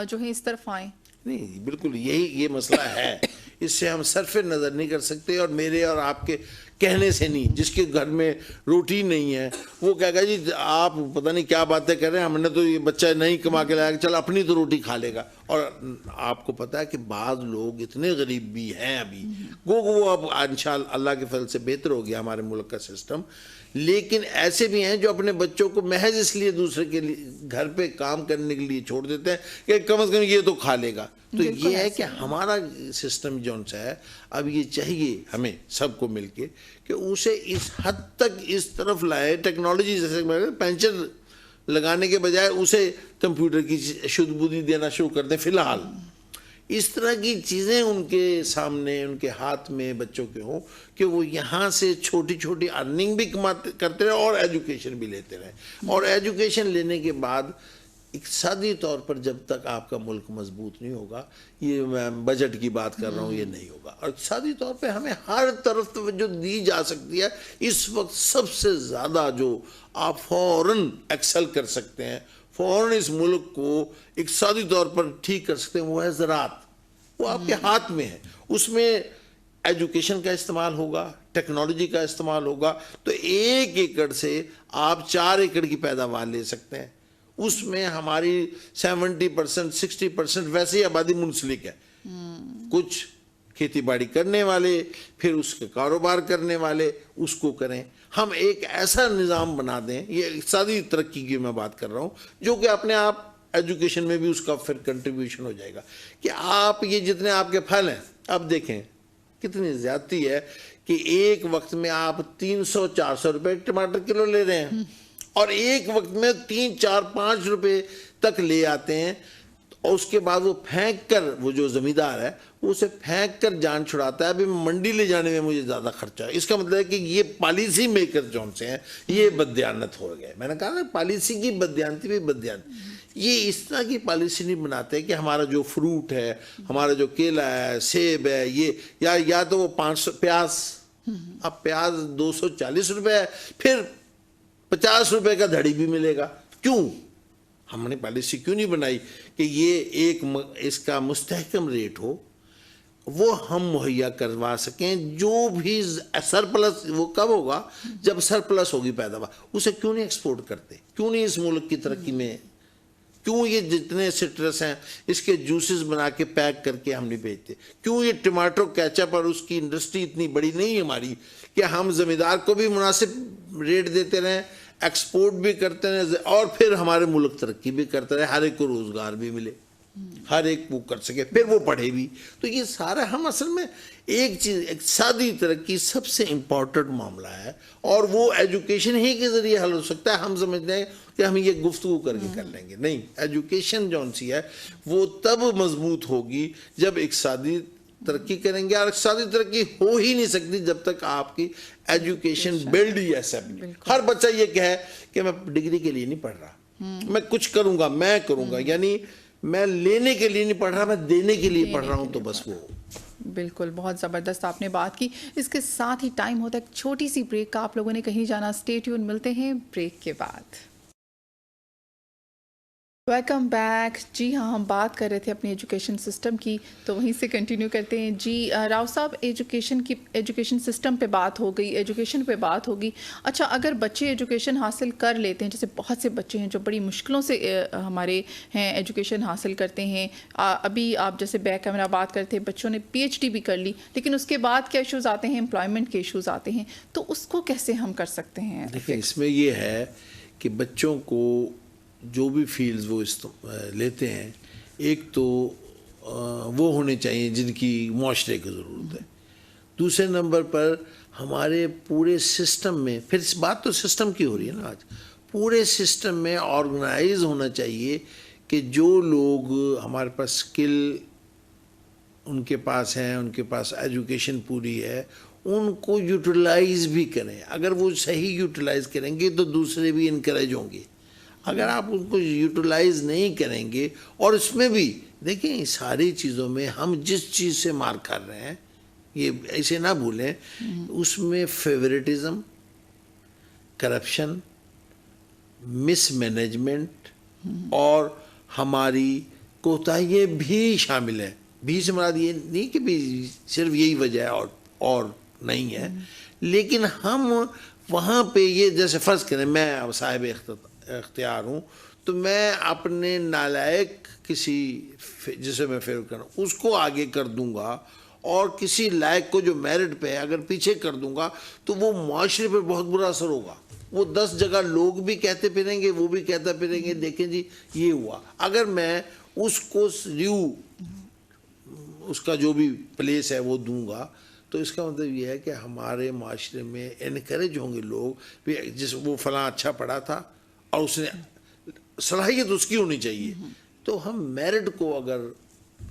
جو ہے اس طرف آئیں؟ نہیں, بالکل یہ مسئلہ ہے, اس سے ہم صرف نظر نہیں کر سکتے, اور میرے اور آپ کے کہنے سے نہیں. جس کے گھر میں روٹی نہیں ہے وہ کہے گا جی آپ پتہ نہیں کیا باتیں کر رہے ہیں, ہم نے تو یہ بچہ نہیں کما کے لایا, چل اپنی تو روٹی کھا لے گا. اور آپ کو پتہ ہے کہ بعض لوگ اتنے غریب بھی ہیں ابھی, وہ اب انشاءاللہ اللہ کے فضل سے بہتر ہو گیا ہمارے ملک کا سسٹم, لیکن ایسے بھی ہیں جو اپنے بچوں کو محض اس لیے دوسرے کے گھر پہ کام کرنے کے لیے چھوڑ دیتے ہیں کہ کم از کم یہ تو کھا لے گا. تو یہ ہے کہ ہمارا سسٹم جون سا ہے, اب یہ چاہیے ہمیں سب کو مل کے کہ اسے اس حد تک اس طرف لائے, ٹیکنالوجی جیسے پینشن لگانے کے بجائے اسے کمپیوٹر کی شدھ بدھی دینا شروع کر دیں. فی الحال اس طرح کی چیزیں ان کے سامنے, ان کے ہاتھ میں بچوں کے ہوں کہ وہ یہاں سے چھوٹی چھوٹی ارننگ بھی کرتے رہے اور ایجوکیشن بھی لیتے رہے. اور ایجوکیشن لینے کے بعد اقتصادی طور پر جب تک آپ کا ملک مضبوط نہیں ہوگا، یہ میں بجٹ کی بات کر رہا ہوں، یہ نہیں ہوگا. اور اقتصادی طور پہ ہمیں ہر طرف توجہ دی جا سکتی ہے. اس وقت سب سے زیادہ جو آپ فوراً ایکسل کر سکتے ہیں، فوراً اس ملک کو اقتصادی طور پر ٹھیک کر سکتے ہیں، وہ ہے زراعت. وہ آپ کے ہاتھ میں ہے. اس میں ایجوکیشن کا استعمال ہوگا، ٹیکنالوجی کا استعمال ہوگا، تو 1 ایکڑ سے آپ 4 ایکڑ کی پیداوار لے سکتے ہیں. اس میں ہماری 70% 60% ویسے ہی آبادی منسلک ہے. کچھ کھیتی باڑی کرنے والے، پھر اس کے کاروبار کرنے والے اس کو کریں. ہم ایک ایسا نظام بنا دیں، یہ اقتصادی ترقی کی میں بات کر رہا ہوں، جو کہ اپنے آپ ایجوکیشن میں بھی اس کا پھر کنٹریبیوشن ہو جائے گا. کہ آپ یہ جتنے آپ کے پھل ہیں، اب دیکھیں کتنی زیادتی ہے کہ ایک وقت میں آپ 300-400 روپے ٹماٹر کلو لے رہے ہیں، اور ایک وقت میں 3-4-5 روپے تک لے آتے ہیں. اور اس کے بعد وہ پھینک کر، وہ جو زمیندار ہے وہ اسے پھینک کر جان چھڑاتا ہے. ابھی منڈی لے جانے میں مجھے زیادہ خرچہ ہے. اس کا مطلب ہے کہ یہ پالیسی میکر جون سے ہیں، یہ بددیانت ہو گئے. میں نے کہا نا پالیسی کی بددیانتی بھی بددیانتی. یہ اس طرح کی پالیسی نہیں بناتے کہ ہمارا جو فروٹ ہے، ہمارا جو کیلا ہے، سیب ہے، یہ یا تو وہ 500 پیاز، اب پیاز 240 روپے ہے، پھر 50 روپے کا دھڑی بھی ملے گا. کیوں؟ ہم نے پالیسی کیوں نہیں بنائی کہ یہ اس کا مستحکم ریٹ ہو، وہ ہم مہیا کروا سکیں. جو بھی سرپلس، وہ کب ہوگا؟ جب سرپلس ہوگی پیداوار. اسے کیوں نہیں ایکسپورٹ کرتے؟ کیوں نہیں اس ملک کی ترقی میں، کیوں یہ جتنے سٹرس ہیں اس کے جوسز بنا کے پیک کر کے ہم نہیں بیچتے؟ کیوں یہ ٹماٹو کیچپ اور اس کی انڈسٹری اتنی بڑی نہیں ہماری کہ ہم زمیندار کو بھی مناسب ریٹ دیتے رہیں، ایکسپورٹ بھی کرتے رہیں، اور پھر ہمارے ملک ترقی بھی کرتے رہے، ہر ایک کو روزگار بھی ملے، ہر ایک وہ کر سکے، پھر وہ پڑھے بھی. تو یہ سارا ہم اصل میں ایک چیز، اقتصادی ترقی سب سے امپورٹنٹ معاملہ ہے، اور وہ ایجوکیشن ہی کے ذریعے حل ہو سکتا ہے. ہم سمجھتے ہیں کہ ہم یہ گفتگو کر کے کر لیں گے، نہیں. ایجوکیشن جون سی ہے وہ تب مضبوط ہوگی جب اقتصادی ترقی کریں گے، اور اقتصادی ترقی ہو ہی نہیں سکتی جب تک آپ کی ایجوکیشن بلڈ ہی ایسا بھی. ہر بچہ یہ کہے کہ میں ڈگری کے لیے نہیں پڑھ رہا، میں کچھ کروں گا، میں کروں گا، یعنی میں لینے کے لیے نہیں پڑھ رہا، میں دینے کے لیے پڑھ رہا ہوں. تو بس وہ بالکل بہت زبردست آپ نے بات کی. اس کے ساتھ ہی ٹائم ہوتا ہے ایک چھوٹی سی بریک کا. آپ لوگوں نے کہیں جانا، اسٹے ٹیون. ملتے ہیں بریک کے بعد. Welcome back. جی ہاں، ہم بات کر رہے تھے اپنی ایجوکیشن سسٹم کی، تو وہیں سے کنٹینیو کرتے ہیں. جی راؤ صاحب، ایجوکیشن سسٹم پہ بات ہو گئی، ایجوکیشن پہ بات ہوگی. اچھا، اگر بچے ایجوکیشن حاصل کر لیتے ہیں، جیسے بہت سے بچے ہیں جو بڑی مشکلوں سے ہمارے ہیں ایجوکیشن حاصل کرتے ہیں. ابھی آپ جیسے بیک کیمرہ بات کرتے ہیں، بچوں نے پی ایچ ڈی بھی کر لی، لیکن اس کے بعد کیا ایشوز آتے ہیں؟ امپلائمنٹ کے ایشوز آتے ہیں. تو اس کو کیسے ہم کر سکتے ہیں؟ دیکھیں، اس میں یہ ہے کہ بچوں کو جو بھی فیلڈز وہ لیتے ہیں، ایک تو وہ ہونے چاہیے جن کی معاشرے کی ضرورت ہے. دوسرے نمبر پر ہمارے پورے سسٹم میں، پھر اس بات تو سسٹم کی ہو رہی ہے نا آج، پورے سسٹم میں آرگنائز ہونا چاہیے کہ جو لوگ ہمارے پاس اسکل ان کے پاس ہیں، ان کے پاس ایجوکیشن پوری ہے، ان کو یوٹیلائز بھی کریں. اگر وہ صحیح یوٹیلائز کریں گے تو دوسرے بھی انکریج ہوں گے. اگر آپ ان کو یوٹیلائز نہیں کریں گے، اور اس میں بھی دیکھیں ساری چیزوں میں ہم جس چیز سے مار کر رہے ہیں، یہ ایسے نہ بھولیں، اس میں فیورٹزم، کرپشن، مس مینجمنٹ اور ہماری کوتاہیاں بھی شامل ہیں. بھی سے مراد یہ نہیں کہ بھی صرف یہی وجہ ہے اور نہیں ہے، لیکن ہم وہاں پہ یہ جیسے فرض کریں میں صاحب اختیار ہوں، تو میں اپنے نالائق کسی جسے میں فیور کروں اس کو آگے کر دوں گا، اور کسی لائق کو جو میرٹ پہ ہے اگر پیچھے کر دوں گا تو وہ معاشرے پہ بہت برا اثر ہوگا. وہ 10 جگہ لوگ بھی کہتے پھریں گے، وہ بھی کہتا پھریں گے دیکھیں جی یہ ہوا. اگر میں اس کو اس کا جو بھی پلیس ہے وہ دوں گا، تو اس کا مطلب یہ ہے کہ ہمارے معاشرے میں انکریج ہوں گے لوگ، جس وہ فلاں اچھا پڑھا تھا اور اس نے صلاحیت اس کی ہونی چاہیے. تو ہم میرٹ کو اگر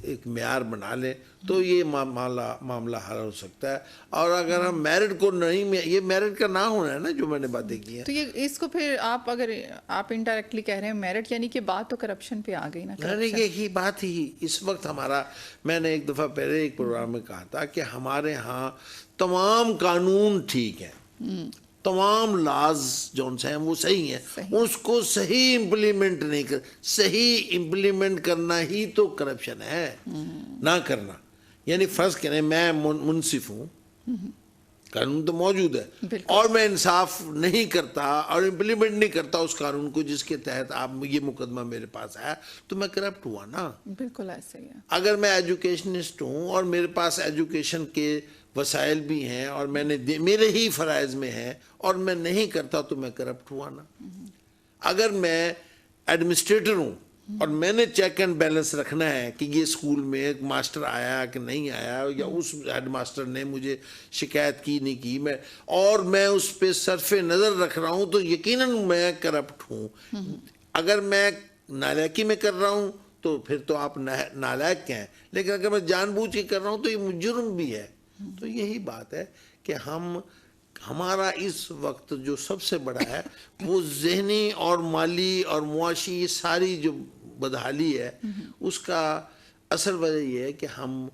ایک معیار بنا لیں تو یہ معاملہ حل ہو سکتا ہے. اور اگر ہم میرٹ کو نہیں, یہ میرٹ کا نہ ہونا ہے نا جو میں نے باتیں کی ہیں. تو یہ اس کو پھر آپ اگر آپ انڈائریکٹلی کہہ رہے ہیں میرٹ, یعنی کہ بات تو کرپشن پہ آ گئی نا. یہی بات ہی اس وقت ہمارا, میں نے ایک دفعہ پہلے ایک پروگرام میں کہا تھا کہ ہمارے ہاں تمام قانون ٹھیک ہیں, تمام لاز جو ہیں وہ صحیح ہیں, اس کو صحیح امپلیمنٹ نہیں کر, صحیح امپلیمنٹ کرنا ہی تو کرپشن ہے, نہ کرنا. یعنی فرض کریں میں منصف ہوں, قانون تو موجود ہے, اور میں انصاف نہیں کرتا اور امپلیمنٹ نہیں کرتا اس قانون کو جس کے تحت آپ یہ مقدمہ میرے پاس آیا, تو میں کرپٹ ہوا نا. بالکل ایسے ہی ہے. اگر میں ایجوکیشنسٹ ہوں اور میرے پاس ایجوکیشن کے وسائل بھی ہیں اور میں نے میرے ہی فرائض میں ہیں اور میں نہیں کرتا, تو میں کرپٹ ہوا نا. اگر میں ایڈمنسٹریٹر ہوں اور میں نے چیک اینڈ بیلنس رکھنا ہے کہ یہ اسکول میں ایک ماسٹر آیا کہ نہیں آیا, یا اس ہیڈ ماسٹر نے مجھے شکایت کی نہیں کی, اور میں اس پہ صرف نظر رکھ رہا ہوں, تو یقیناً میں کرپٹ ہوں. اگر میں نالائکی میں کر رہا ہوں تو پھر تو آپ نالائق ہیں, لیکن اگر میں جان بوجھ کے کر رہا ہوں تو یہ جرم بھی ہے. تو یہی بات ہے کہ ہمارا اس وقت جو سب سے بڑا ہے وہ ذہنی اور مالی اور معاشی ساری جو بدحالی ہے, اس کا اصل وجہ یہ ہے کہ ہم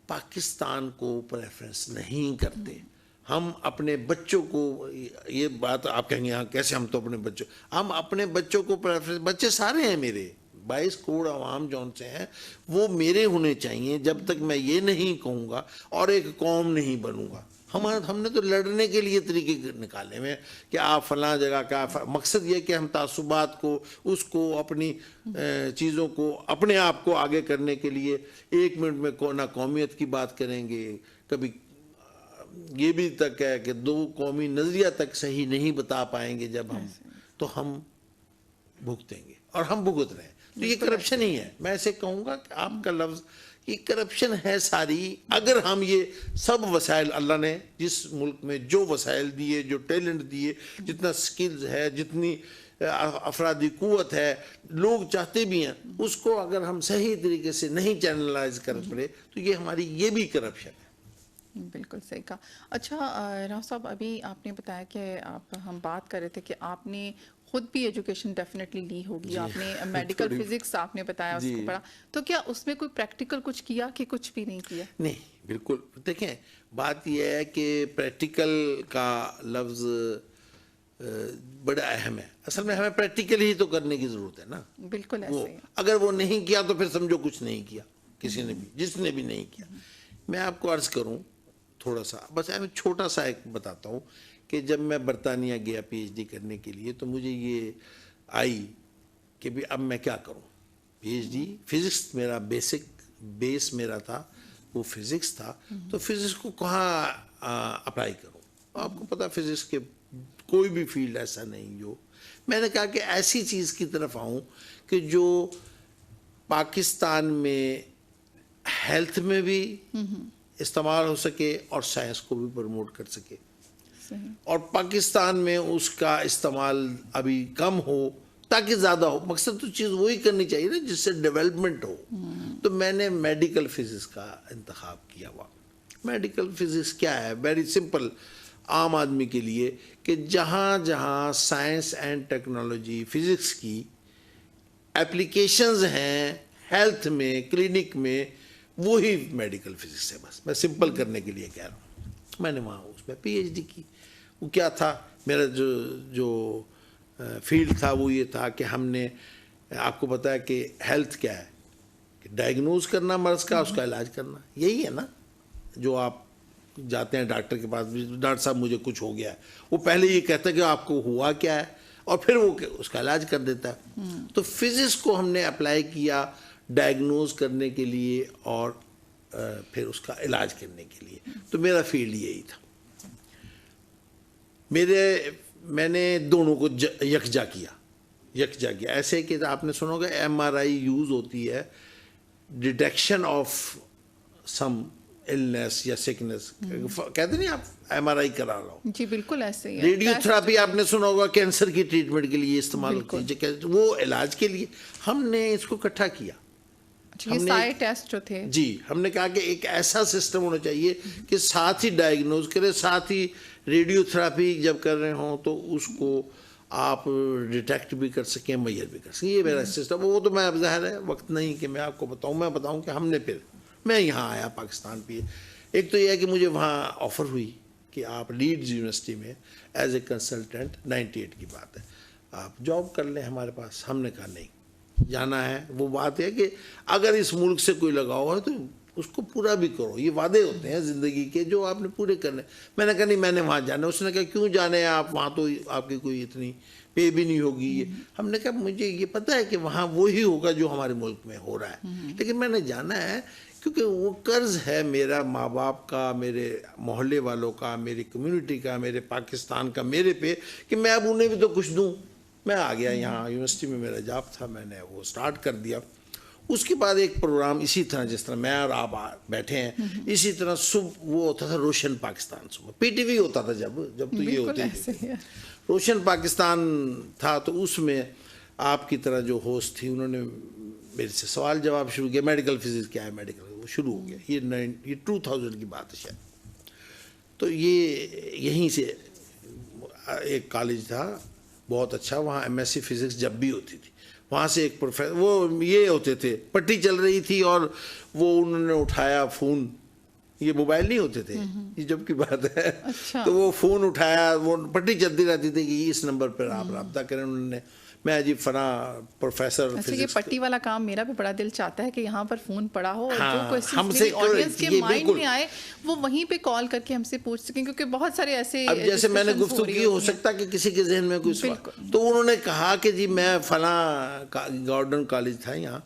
پاکستان کو پریفرنس نہیں کرتے. ہم اپنے بچوں کو, یہ بات آپ کہیں گے ہاں کیسے, ہم تو اپنے بچوں, ہم اپنے بچوں کو پریفرنس, بچے سارے ہیں میرے 22 کروڑ عوام جون سے ہیں, وہ میرے ہونے چاہیے جب تک میں یہ نہیں کہوں گا اور ایک قوم نہیں بنوں گا. ہم نے تو لڑنے کے لیے طریقے نکالے ہوئے کہ آپ فلاں جگہ کا, مقصد یہ کہ ہم تعصبات کو, اس کو, اپنی چیزوں کو, اپنے آپ کو آگے کرنے کے لیے 1 منٹ میں نہ قومیت کی بات کریں گے, کبھی یہ بھی تک ہے کہ 2 قومی نظریہ تک صحیح نہیں بتا پائیں گے جب ہم, تو ہم بھگتیں گے اور ہم بھگت رہے ہیں. تو یہ کرپشن ہی ہے. میں ایسے کہوں گا کہ آپ کا لفظ یہ کرپشن ہے ساری. اگر ہم یہ سب وسائل, اللہ نے جس ملک میں جو وسائل دیے, جو ٹیلنٹ دیے, جتنا سکلز ہے, جتنی افرادی قوت ہے, لوگ چاہتے بھی ہیں, اس کو اگر ہم صحیح طریقے سے نہیں چینلائز کر پڑے تو یہ ہماری یہ بھی کرپشن ہے. بالکل صحیح کہا. اچھا راؤ صاحب, ابھی آپ نے بتایا کہ ہم بات کر رہے تھے کہ آپ نے خود بھی ایجوکیشن ڈیفینیٹلی لی ہوگی, آپ نے میڈیکل فزکس آپ نے بتایا اس کو پڑھا, تو کیا اس میں کوئی پریکٹیکل کچھ کیا کہ کچھ بھی نہیں کیا؟ نہیں, بالکل. دیکھیں بات یہ ہے کہ پریکٹیکل کا لفظ بڑا اہم ہے. اصل میں ہمیں پریکٹیکل ہی تو کرنے کی ضرورت ہے نا. بالکل ایسے ہی. اگر وہ نہیں کیا تو پھر سمجھو کچھ نہیں کیا کسی نے بھی, جس نے بھی نہیں کیا. میں آپ کو عرض کروں تھوڑا سا, بس میں چھوٹا سا ایک بتاتا ہوں کہ جب میں برطانیہ گیا پی ایچ ڈی کرنے کے لیے تو مجھے یہ آئی کہ بھی اب میں کیا کروں. پی ایچ ڈی فزکس میرا بیس میرا تھا, وہ فزکس تھا, تو فزکس کو کہاں اپلائی کروں. آپ کو پتا فزکس کے کوئی بھی فیلڈ ایسا نہیں. جو میں نے کہا کہ ایسی چیز کی طرف آؤں کہ جو پاکستان میں ہیلتھ میں بھی استعمال ہو سکے اور سائنس کو بھی پروموٹ کر سکے, اور پاکستان میں اس کا استعمال ابھی کم ہو تاکہ زیادہ ہو. مقصد تو چیز وہی کرنی چاہیے نا جس سے ڈیولپمنٹ ہو. تو میں نے میڈیکل فزکس کا انتخاب کیا ہوا. میڈیکل فزکس کیا ہے؟ ویری سمپل, عام آدمی کے لیے, کہ جہاں جہاں سائنس اینڈ ٹیکنالوجی فزکس کی اپلیکیشنز ہیں ہیلتھ میں, کلینک میں, وہی میڈیکل فزکس ہے. بس میں سمپل کرنے کے لیے کہہ رہا ہوں. میں نے وہاں اس میں پی ایچ ڈی کی. وہ کیا تھا میرا جو فیلڈ تھا وہ یہ تھا کہ ہم نے, آپ کو پتا ہے کہ ہیلتھ کیا ہے, کہ ڈائگنوز کرنا مرض کا, اس کا علاج کرنا. یہی ہے نا. جو آپ جاتے ہیں ڈاکٹر کے پاس, ڈاکٹر صاحب مجھے کچھ ہو گیا ہے, وہ پہلے یہ کہتا ہے کہ آپ کو ہوا کیا ہے, اور پھر وہ اس کا علاج کر دیتا ہے. تو فزکس کو ہم نے اپلائی کیا ڈائگنوز کرنے کے لیے اور پھر اس کا علاج کرنے کے لیے. تو میرا فیلڈ یہی تھا. میں نے دونوں کو یکجا کیا. ایسے کہ آپ نے سنا ہوگا ایم آر آئی یوز ہوتی ہے ڈیٹیکشن آف سم النس یا سکنس, کہتے نہیں آپ ایم آر آئی کرا رہا ہوں. جی بالکل ایسے ہی. ریڈیو تھراپی آپ نے سنا ہوگا کینسر کی ٹریٹمنٹ کے لیے استعمال ہوتی ہے, وہ علاج کے لیے. ہم نے اس کو اکٹھا کیا. یہ سارے ٹیسٹ جو تھے جی ہم نے کہا کہ ایک ایسا سسٹم ہونا چاہیے کہ ساتھ ہی ڈائگنوز کرے، ساتھ ہی ریڈیو تھراپی جب کر رہے ہوں تو اس کو آپ ڈیٹیکٹ بھی کر سکیں، میئر بھی کر سکیں. یہ میرا سسٹم. وہ تو میں اب ظاہر ہے وقت نہیں کہ میں آپ کو بتاؤں. میں بتاؤں کہ ہم نے پھر میں یہاں آیا پاکستان پہ. ایک تو یہ ہے کہ مجھے وہاں آفر ہوئی کہ آپ لیڈز یونیورسٹی میں ایز اے کنسلٹنٹ، 98 کی بات ہے، آپ جاب کر لیں ہمارے پاس. ہم نے کہا نہیں جانا ہے. وہ بات ہے کہ اگر اس ملک سے کوئی لگاؤ ہے تو اس کو پورا بھی کرو. یہ وعدے ہوتے ہیں زندگی کے جو آپ نے پورے کرنے. میں نے کہا نہیں میں نے وہاں جانا. اس نے کہا کیوں جانے ہیں آپ وہاں، تو آپ کی کوئی اتنی پے بھی نہیں ہوگی. ہم نے کہا مجھے یہ پتہ ہے کہ وہاں وہی ہوگا جو ہمارے ملک میں ہو رہا ہے، لیکن میں نے جانا ہے کیونکہ وہ قرض ہے میرا ماں باپ کا، میرے محلے والوں کا، میری کمیونٹی کا، میرے پاکستان کا میرے پہ، کہ میں اب انہیں بھی تو کچھ دوں. میں آ گیا یہاں یونیورسٹی میں میرا جاب تھا، میں نے وہ سٹارٹ کر دیا. اس کے بعد ایک پروگرام اسی طرح جس طرح میں اور آپ بیٹھے ہیں اسی طرح صبح وہ ہوتا تھا روشن پاکستان. صبح پی ٹی وی ہوتا تھا جب تو یہ ہوتی تھی روشن پاکستان تھا. تو اس میں آپ کی طرح جو ہوسٹ تھی انہوں نے میرے سے سوال جواب شروع کیا. میڈیکل فزکس کیا ہے، میڈیکل وہ شروع ہو گیا. یہ 2000 کی بات ہے شاید. تو یہ یہیں سے ایک کالج تھا بہت اچھا، وہاں ایم ایس سی فزکس جب بھی ہوتی تھی. وہاں سے ایک پروفیسر وہ یہ ہوتے تھے، پٹی چل رہی تھی اور وہ انہوں نے اٹھایا فون. یہ موبائل نہیں ہوتے تھے، یہ جب کی بات ہے. تو وہ فون اٹھایا، وہ پٹی چلتی رہتی تھی کہ اس نمبر پر آپ رابطہ کریں. انہوں نے میں عجیب فلاں پروفیسر. اچھا یہ پٹی والا کام میرا بھی بڑا دل چاہتا ہے کہ یہاں پر فون پڑا ہو اور جو ہم کوئی سے آڈینس کے یہ مائنڈ بالکل میں آئے وہ وہیں پہ کال کر کے ہم سے پوچھ سکیں، کیونکہ بہت سارے ایسے اب جیسے میں نے گفتگو کی ہو سکتا کہ کسی کے ذہن میں کوئی سوال. تو انہوں نے کہا کہ جی میں فلاں گارڈن کالج تھا یہاں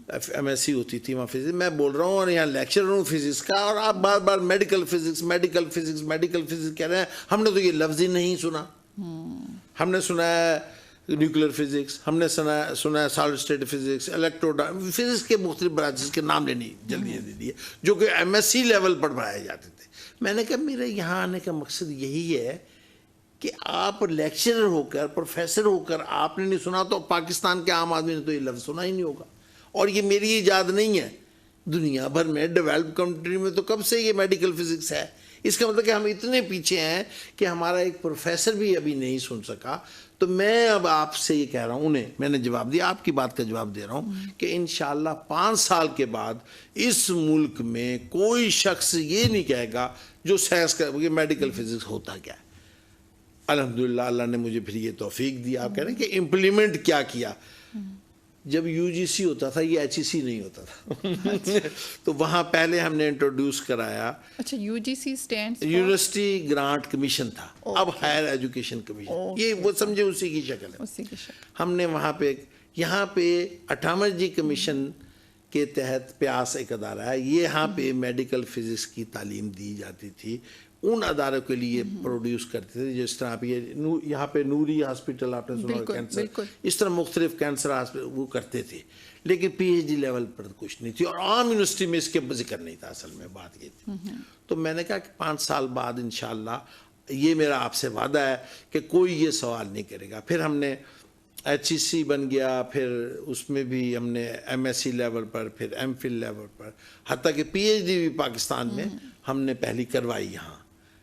ایم ایس سی ہوتی تھی وہاں فزکس، میں بول رہا ہوں اور یہاں لیکچر ہوں فزکس کا، اور آپ بار بار medical physics medical physics medical physics کہہ رہے ہیں. ہم نے تو یہ لفظ ہی نہیں سنا. ہم نے سنا ہے نیوکلیر فزکس، ہم نے سنا ہے سالڈ اسٹیٹ فزکس، فزکس کے مختلف برانچز کے نام لینے جلدی دیے جو کہ ایم ایس سی لیول پر پڑھائے جاتے تھے. میں نے کہا میرا یہاں آنے کا مقصد یہی ہے کہ آپ لیکچرر ہو کر، پروفیسر ہو کر آپ نے نہیں سنا تو پاکستان کے عام آدمی نے تو یہ لفظ سنا ہی نہیں ہوگا. اور یہ میری ایجاد نہیں ہے، دنیا بھر میں ڈیولپڈ کنٹری میں تو کب سے یہ میڈیکل فزکس ہے. اس کا مطلب کہ ہم اتنے پیچھے ہیں کہ ہمارا ایک پروفیسر بھی ابھی نہیں سن سکا. تو میں اب آپ سے یہ کہہ رہا ہوں، میں نے جواب دیا، آپ کی بات کا جواب دے رہا ہوں کہ انشاءاللہ 5 سال کے بعد اس ملک میں کوئی شخص یہ نہیں کہے گا جو سائنس کا میڈیکل فزکس ہوتا کیا ہے. الحمدللہ اللہ نے مجھے پھر یہ توفیق دی. آپ کہہ رہے ہیں کہ امپلیمنٹ کیا جب یو جی سی ہوتا تھا یہ ایچ ای سی نہیں ہوتا تھا. تو وہاں پہلے ہم نے انٹروڈیوس کرایا. اچھا U G C stand university grant commission تھا، اب ہائر ایجوکیشن کمیشن. یہ وہ سمجھے اسی کی شکل ہے. ہم نے وہاں پہ یہاں پہ 58 جی کمیشن کے تحت پیاس ایک ادارہ ہے، یہاں پہ میڈیکل فزکس کی تعلیم دی جاتی تھی. ان اداروں کے لیے پروڈیوس کرتے تھے جس طرح آپ یہاں پہ نوری ہاسپٹل آپ نے سنا کینسر، اس طرح مختلف کینسر ہاسپٹل وہ کرتے تھے، لیکن پی ایچ ڈی لیول پر کچھ نہیں تھی اور عام یونیورسٹی میں اس کے ذکر نہیں تھا. اصل میں بات یہ تھی. تو میں نے کہا کہ 5 سال بعد انشاءاللہ یہ میرا آپ سے وعدہ ہے کہ کوئی یہ سوال نہیں کرے گا. پھر ہم نے ایچ ای سی بن گیا، پھر اس میں بھی ہم نے ایم ایس سی لیول پر، پھر ایم فل لیول پر، حتیٰ کہ پی ایچ ڈی بھی پاکستان میں ہم نے پہلی کروائی یہاں.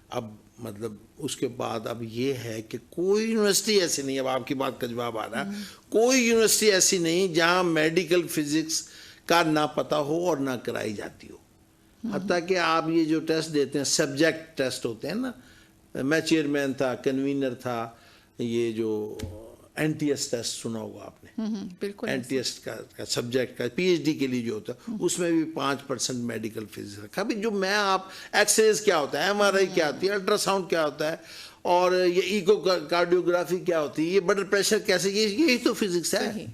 اب مطلب اس کے بعد اب یہ ہے کہ کوئی یونیورسٹی ایسی نہیں، اب آپ کی بات کا جواب آ رہا ہے، کوئی یونیورسٹی ایسی نہیں جہاں میڈیکل فزکس کا نہ پتہ ہو اور نہ کرائی جاتی ہو. حتیٰ کہ آپ یہ جو ٹیسٹ دیتے ہیں سبجیکٹ ٹیسٹ ہوتے ہیں نا، میں چیئرمین تھا، کنوینر تھا، یہ جو این ٹی ایس ٹیسٹ سنا ہوگا آپ نے، این ٹی ایس کا سبجیکٹ کا پی ایچ ڈی کے لیے جو ہوتا ہے اس میں بھی 5% میڈیکل فزکس رکھا. ابھی جو میں آپ ایکس ریز کیا ہوتا ہے، ایم آر آئی کیا ہوتی ہے، الٹرا ساؤنڈ کیا ہوتا ہے، اور یہ ایکو کارڈیوگرافی کیا ہوتی ہے، یہ بلڈ پریشر کیسے، یہی تو فزکس ہے.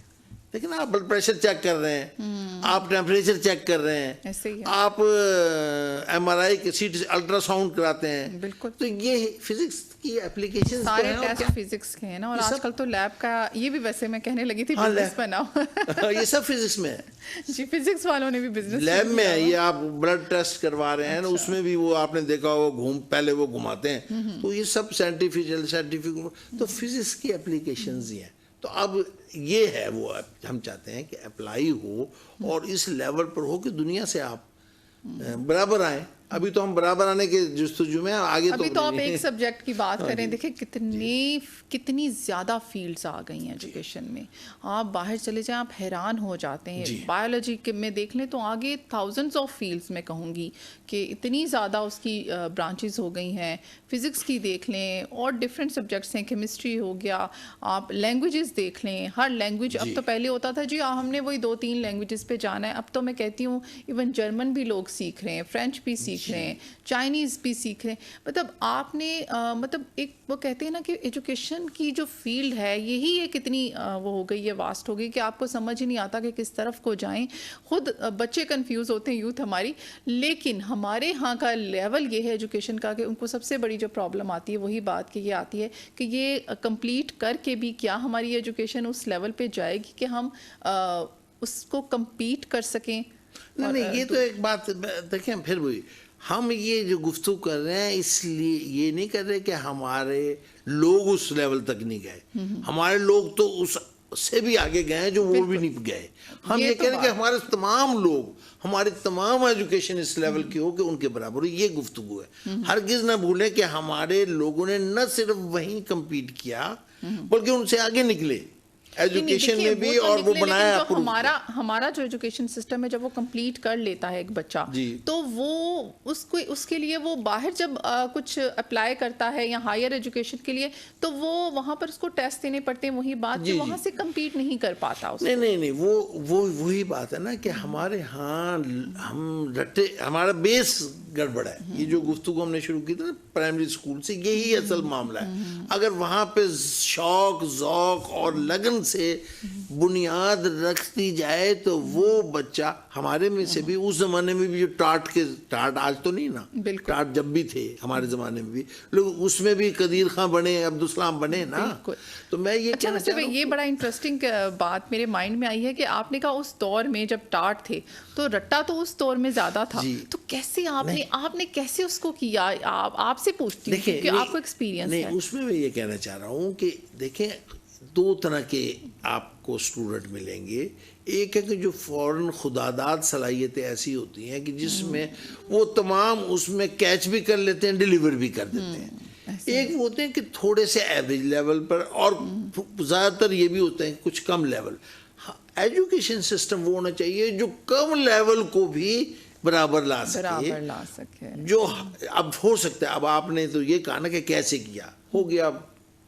لیکن آپ بلڈ پریشر چیک کر رہے ہیں، آپ ٹیمپریچر چیک کر رہے ہیں، آپ ایم آر آئی کے سیٹ الٹرا ساؤنڈ کراتے ہیں. تو یہ فزکس کی اپلیکیشن سارے ٹیسٹ فزکس کے ہیں نا. اور آج کل تو لیب کا یہ بھی ویسے میں کہنے لگی تھی بزنس بناؤ، یہ سب فزکس میں ہے. جی فزکس والوں نے بھی بزنس لیب میں ہے. یہ آپ بلڈ ٹیسٹ کروا رہے ہیں نا، اس میں بھی وہ آپ نے دیکھا وہ پہلے وہ گھماتے ہیں، تو یہ سب سائنٹیفک. تو فزکس کی اپلیکیشنز ہی ہیں. تو اب یہ ہے وہ ہم چاہتے ہیں کہ اپلائی ہو اور اس لیول پر ہو کہ دنیا سے آپ برابر آئیں. ابھی تو ہم برابر آنے کے جستجو میں آگے. ابھی تو آپ ایک سبجیکٹ کی بات کریں, دیکھیں کتنی زیادہ فیلڈز آ گئی ہیں ایجوکیشن میں. آپ باہر چلے جائیں آپ حیران ہو جاتے ہیں. بایولوجی میں دیکھ لیں تو آگے تھاؤزنڈز آف فیلڈز میں کہوں گی کہ اتنی زیادہ اس کی برانچز ہو گئی ہیں. فزکس کی دیکھ لیں اور ڈفرینٹ سبجیکٹس ہیں, کیمسٹری ہو گیا, آپ لینگویجز دیکھ لیں, ہر لینگویج. اب تو پہلے ہوتا تھا جی ہم نے وہی 2-3 لینگویجز پہ جانا ہے. اب تو میں کہتی ہوں ایون جرمن بھی لوگ سیکھ رہے ہیں, فرینچ بھی سیکھ رہے ہیں, چائنیز بھی سیکھ رہے ہیں. مطلب آپ نے مطلب ایک وہ کہتے ہیں نا کہ ایجوکیشن کی جو فیلڈ ہے یہی ایک اتنی وہ ہو گئی ہے, واسٹ ہو گئی کہ آپ کو سمجھ ہی نہیں آتا کہ کس طرف کو جائیں. خود بچے کنفیوز ہوتے ہیں, یوتھ ہماری. لیکن ہمارے ہاں کا لیول یہ ہے ایجوکیشن کا کہ ان کو سب سے بڑی جو پرابلم آتی ہے وہی بات کہ یہ آتی ہے کہ یہ کمپلیٹ کر کے بھی کیا ہماری ایجوکیشن اس لیول پہ جائے گی کہ ہم اس کو کمپیٹ کر سکیں. نہیں یہ تو ایک بات دیکھیں, پھر وہی ہم یہ جو گفتگو کر رہے ہیں اس لیے یہ نہیں کر رہے کہ ہمارے لوگ اس لیول تک نہیں گئے. ہمارے لوگ تو اس سے بھی آگے گئے ہیں جو وہ بھی نہیں گئے. ہم یہ کہہ رہے ہیں کہ ہمارے تمام لوگ, ہماری تمام ایجوکیشن اس لیول کی ہو کہ ان کے برابر. یہ گفتگو ہے. ہرگز نہ بھولیں کہ ہمارے لوگوں نے نہ صرف وہیں کمپیٹ کیا بلکہ ان سے آگے نکلے ایجوکیشن میں بھی, اور وہ بنایا. ہمارا جو ایجوکیشن سسٹم ہے جب وہ کمپلیٹ کر لیتا ہے ایک بچہ تو وہ اس کے لیے وہ باہر جب کچھ اپلائی کرتا ہے یا ہائر ایجوکیشن کے لیے تو وہ وہاں پر اس کو ٹیسٹ دینے پڑتے ہیں. وہی بات کہ وہاں سے کمپیٹ نہیں کر پاتا. نہیں وہ وہی بات ہے نا کہ ہمارے ہاں ہم رٹے, ہمارا بیس گڑبڑ ہے. یہ جو گفتگو ہم نے شروع کی تھی نا پرائمری اسکول سے, یہی اصل معاملہ ہے. اگر وہاں پہ شوق ذوق اور لگن سے بنیاد رکھ دی جائے تو وہ بچہ ہمارے میں سے بھی اس زمانے میں بھی جو ٹاٹ آج تو نہیں نا, ٹاٹ جب بھی تھے ہمارے زمانے میں بھی لوگ, اس میں بھی قدیر خان بنے, عبدالسلام بنے نا. تو میں یہ کہنا چاہتا ہوں, یہ بڑا انٹرسٹنگ بات میرے مائنڈ میں آئی ہے کہ آپ نے کہا اس دور میں جب ٹاٹ تھے تو رٹا تو اس دور میں زیادہ تھا. تو کیسے آپ نے کیسے اس کو کیا؟ آپ سے پوچھتی ہوں کہ آپ کو ایکسپیرینس ہے. اس میں یہ کہنا چاہ رہا ہوں کہ دیکھیں 2 طرح کے آپ کو اسٹوڈنٹ ملیں گے. ایک ہے کہ جو فوراً خداداد صلاحیتیں ایسی ہوتی ہیں کہ جس میں وہ تمام اس میں کیچ بھی کر لیتے ہیں, ڈیلیور بھی کر دیتے ہیں. ایک وہ ہوتے ہیں کہ تھوڑے سے ایوریج لیول پر, اور زیادہ تر یہ بھی ہوتے ہیں کچھ کم لیول. ایجوکیشن سسٹم وہ ہونا چاہیے جو کم لیول کو بھی برابر لا سکے. جو اب ہو سکتا ہے, اب آپ نے تو یہ کہا نا کہ کیسے کیا, ہو گیا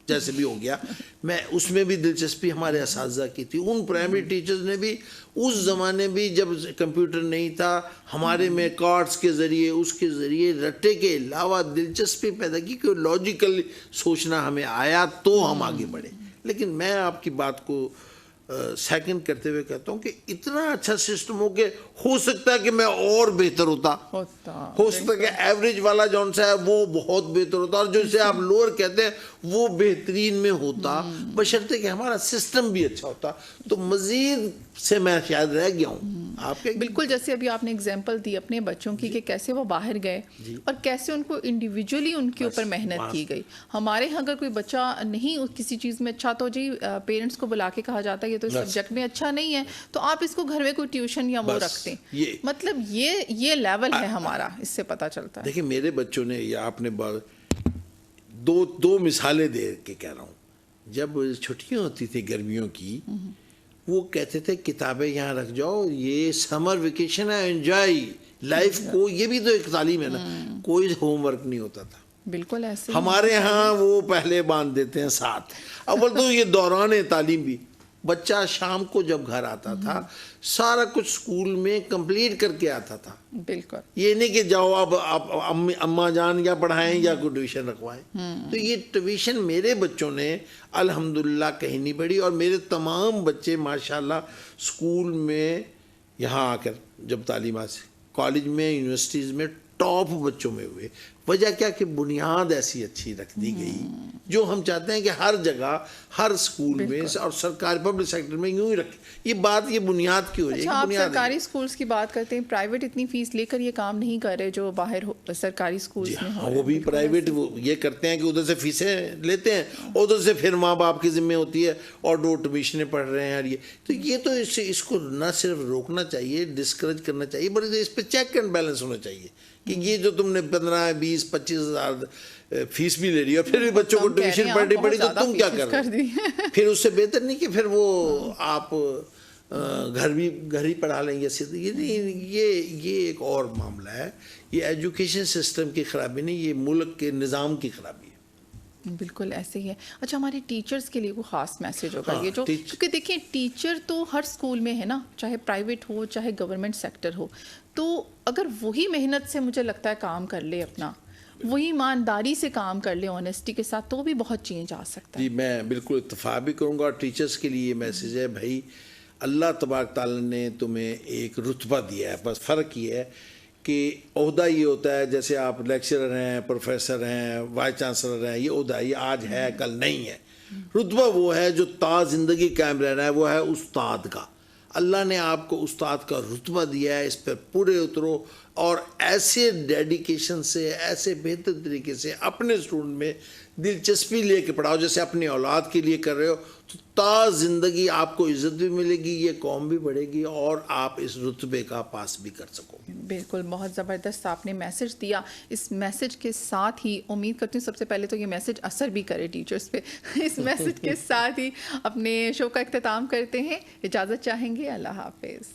جیسے بھی ہو گیا. میں اس میں بھی دلچسپی ہمارے اساتذہ کی تھی. ان پرائمری ٹیچرز نے بھی اس زمانے بھی جب کمپیوٹر نہیں تھا ہمارے میں کارڈز کے ذریعے اس کے ذریعے رٹے کے علاوہ دلچسپی پیدا کی کہ لاجیکل سوچنا ہمیں آیا تو ہم آگے بڑھے. لیکن میں آپ کی بات کو سیکنڈ کرتے ہوئے کہتا ہوں کہ اتنا اچھا سسٹم ہو کہ ہو سکتا ہے کہ میں اور بہتر ہوتا, ہو سکتا ہے کہ ایوریج والا جون سا ہے وہ بہت بہتر ہوتا, اور جو اسے آپ لوور کہتے ہیں وہ بہترین میں ہوتا, بشرطے کہ ہمارا سسٹم بھی اچھا ہوتا. تو مزید سے میں شاید رہ گیا ہوں. آپ کے بالکل جیسے ابھی آپ نے اگزامپل دی اپنے بچوں کی کہ کیسے وہ باہر گئے اور کیسے ان کو انڈیویجولی ان کے اوپر محنت کی گئی. ہمارے یہاں اگر کوئی بچہ نہیں کسی چیز میں اچھا تو جی پیرنٹس کو بلا کے کہا جاتا ہے یہ تو اس سبجیکٹ میں اچھا نہیں ہے تو آپ اس کو گھر میں کوئی ٹیوشن یا وہ رکھتے ہیں. مطلب یہ لیول ہے ہمارا, اس سے پتہ چلتا ہے. دیکھیں میرے بچوں نے, یا آپ نے دو مثالیں دے کے کہہ رہا ہوں. جب چھٹیاں ہوتی تھی گرمیوں کی وہ کہتے تھے کتابیں یہاں رکھ جاؤ, یہ سمر ویکیشن ہے, انجوائے لائف کو. یہ بھی تو ایک تعلیم ہے نا. کوئی ہوم ورک نہیں ہوتا تھا. بالکل ایسے ہمارے ہاں وہ پہلے باندھ دیتے ہیں ساتھ. اول تو یہ دوران تعلیم بھی بچہ شام کو جب گھر آتا تھا سارا کچھ سکول میں کمپلیٹ کر کے آتا تھا. بالکل یہ نہیں کہ جاؤ اب اماں جان یا پڑھائیں یا کوئی ٹیوشن رکھوائیں. تو یہ ٹیوشن میرے بچوں نے الحمدللہ کہیں نہیں پڑھی, اور میرے تمام بچے ماشاءاللہ سکول میں یہاں آ کر جب تعلیمات سے کالج میں یونیورسٹیز میں ٹاپ بچوں میں ہوئے. وجہ کیا کہ بنیاد ایسی اچھی رکھ دی گئی جو ہم چاہتے ہیں کہ ہر جگہ ہر اسکول میں اور سرکاری پبلک سیکٹر میں یوں ہی رکھے. یہ بنیاد کی ہو جائے گی. اچھا، آپ سرکاری اسکولس کی بات کرتے ہیں، پرائیویٹ اتنی فیس لے کر یہ کام نہیں کر رہے جو باہر سرکاری اسکولس میں ہو. وہ بھی پرائیویٹ یہ کرتے ہیں کہ ادھر سے فیسیں لیتے ہیں، ادھر سے پھر ماں باپ کی ذمہ ہوتی ہے اور دو ٹیوشنیں پڑھ رہے ہیں. اور یہ تو اس کو نہ صرف روکنا چاہیے، ڈسکریج کرنا چاہیے، بلکہ اس پہ چیک اینڈ بیلنس ہونا چاہیے کہ یہ جو تم نے 15 20 25 ہزار فیس بھی لے رہی اور پھر بھی بچوں کو ٹیوشن پڑھنی پڑی تو تم کیا کر رہے ہو؟ پھر اس سے بہتر نہیں کہ پھر وہ آپ گھر ہی پڑھا لیں گے. یہ ایک اور معاملہ ہے. یہ ایجوکیشن سسٹم کی خرابی نہیں، یہ ملک کے نظام کی خرابی ہے. بالکل ایسے ہی ہے. اچھا، ہمارے ٹیچرز کے لیے کوئی خاص میسج ہوگا یہ جو، کیونکہ دیکھیں ٹیچر تو ہر اسکول میں ہے نا، چاہے پرائیویٹ ہو چاہے گورنمنٹ سیکٹر ہو، تو اگر وہی محنت سے مجھے لگتا ہے کام کر لے، اپنا وہی ایمانداری سے کام کر لے، آنیسٹی کے ساتھ، تو بھی بہت چینج آ سکتا ہے. جی میں بالکل اتفاق بھی کروں گا. اور ٹیچرز کے لیے یہ میسج ہے، بھائی اللہ تبارک تعالیٰ نے تمہیں ایک رتبہ دیا ہے، بس فرق یہ ہے کہ عہدہ یہ ہوتا ہے جیسے آپ لیکچرر ہیں، پروفیسر ہیں، وائس چانسلر ہیں، یہ عہدہ یہ آج ہے کل نہیں ہے. رتبہ وہ ہے جو تا زندگی قائم رہنا ہے، وہ ہے استاد کا. اللہ نے آپ کو استاد کا رتبہ دیا ہے، اس پر پورے اترو اور ایسے ڈیڈیکیشن سے، ایسے بہتر طریقے سے اپنے اسٹوڈنٹ میں دلچسپی لے کے پڑھاؤ جیسے اپنی اولاد کے لیے کر رہے ہو، تو تا زندگی آپ کو عزت بھی ملے گی، یہ قوم بھی بڑھے گی اور آپ اس رتبے کا پاس بھی کر سکو گے. بالکل، بہت زبردست آپ نے میسج دیا. اس میسج کے ساتھ ہی امید کرتی ہوں سب سے پہلے تو یہ میسج اثر بھی کرے ٹیچرز پہ. اس میسج کے ساتھ ہی اپنے شو کا اختتام کرتے ہیں. اجازت چاہیں گے. اللہ حافظ.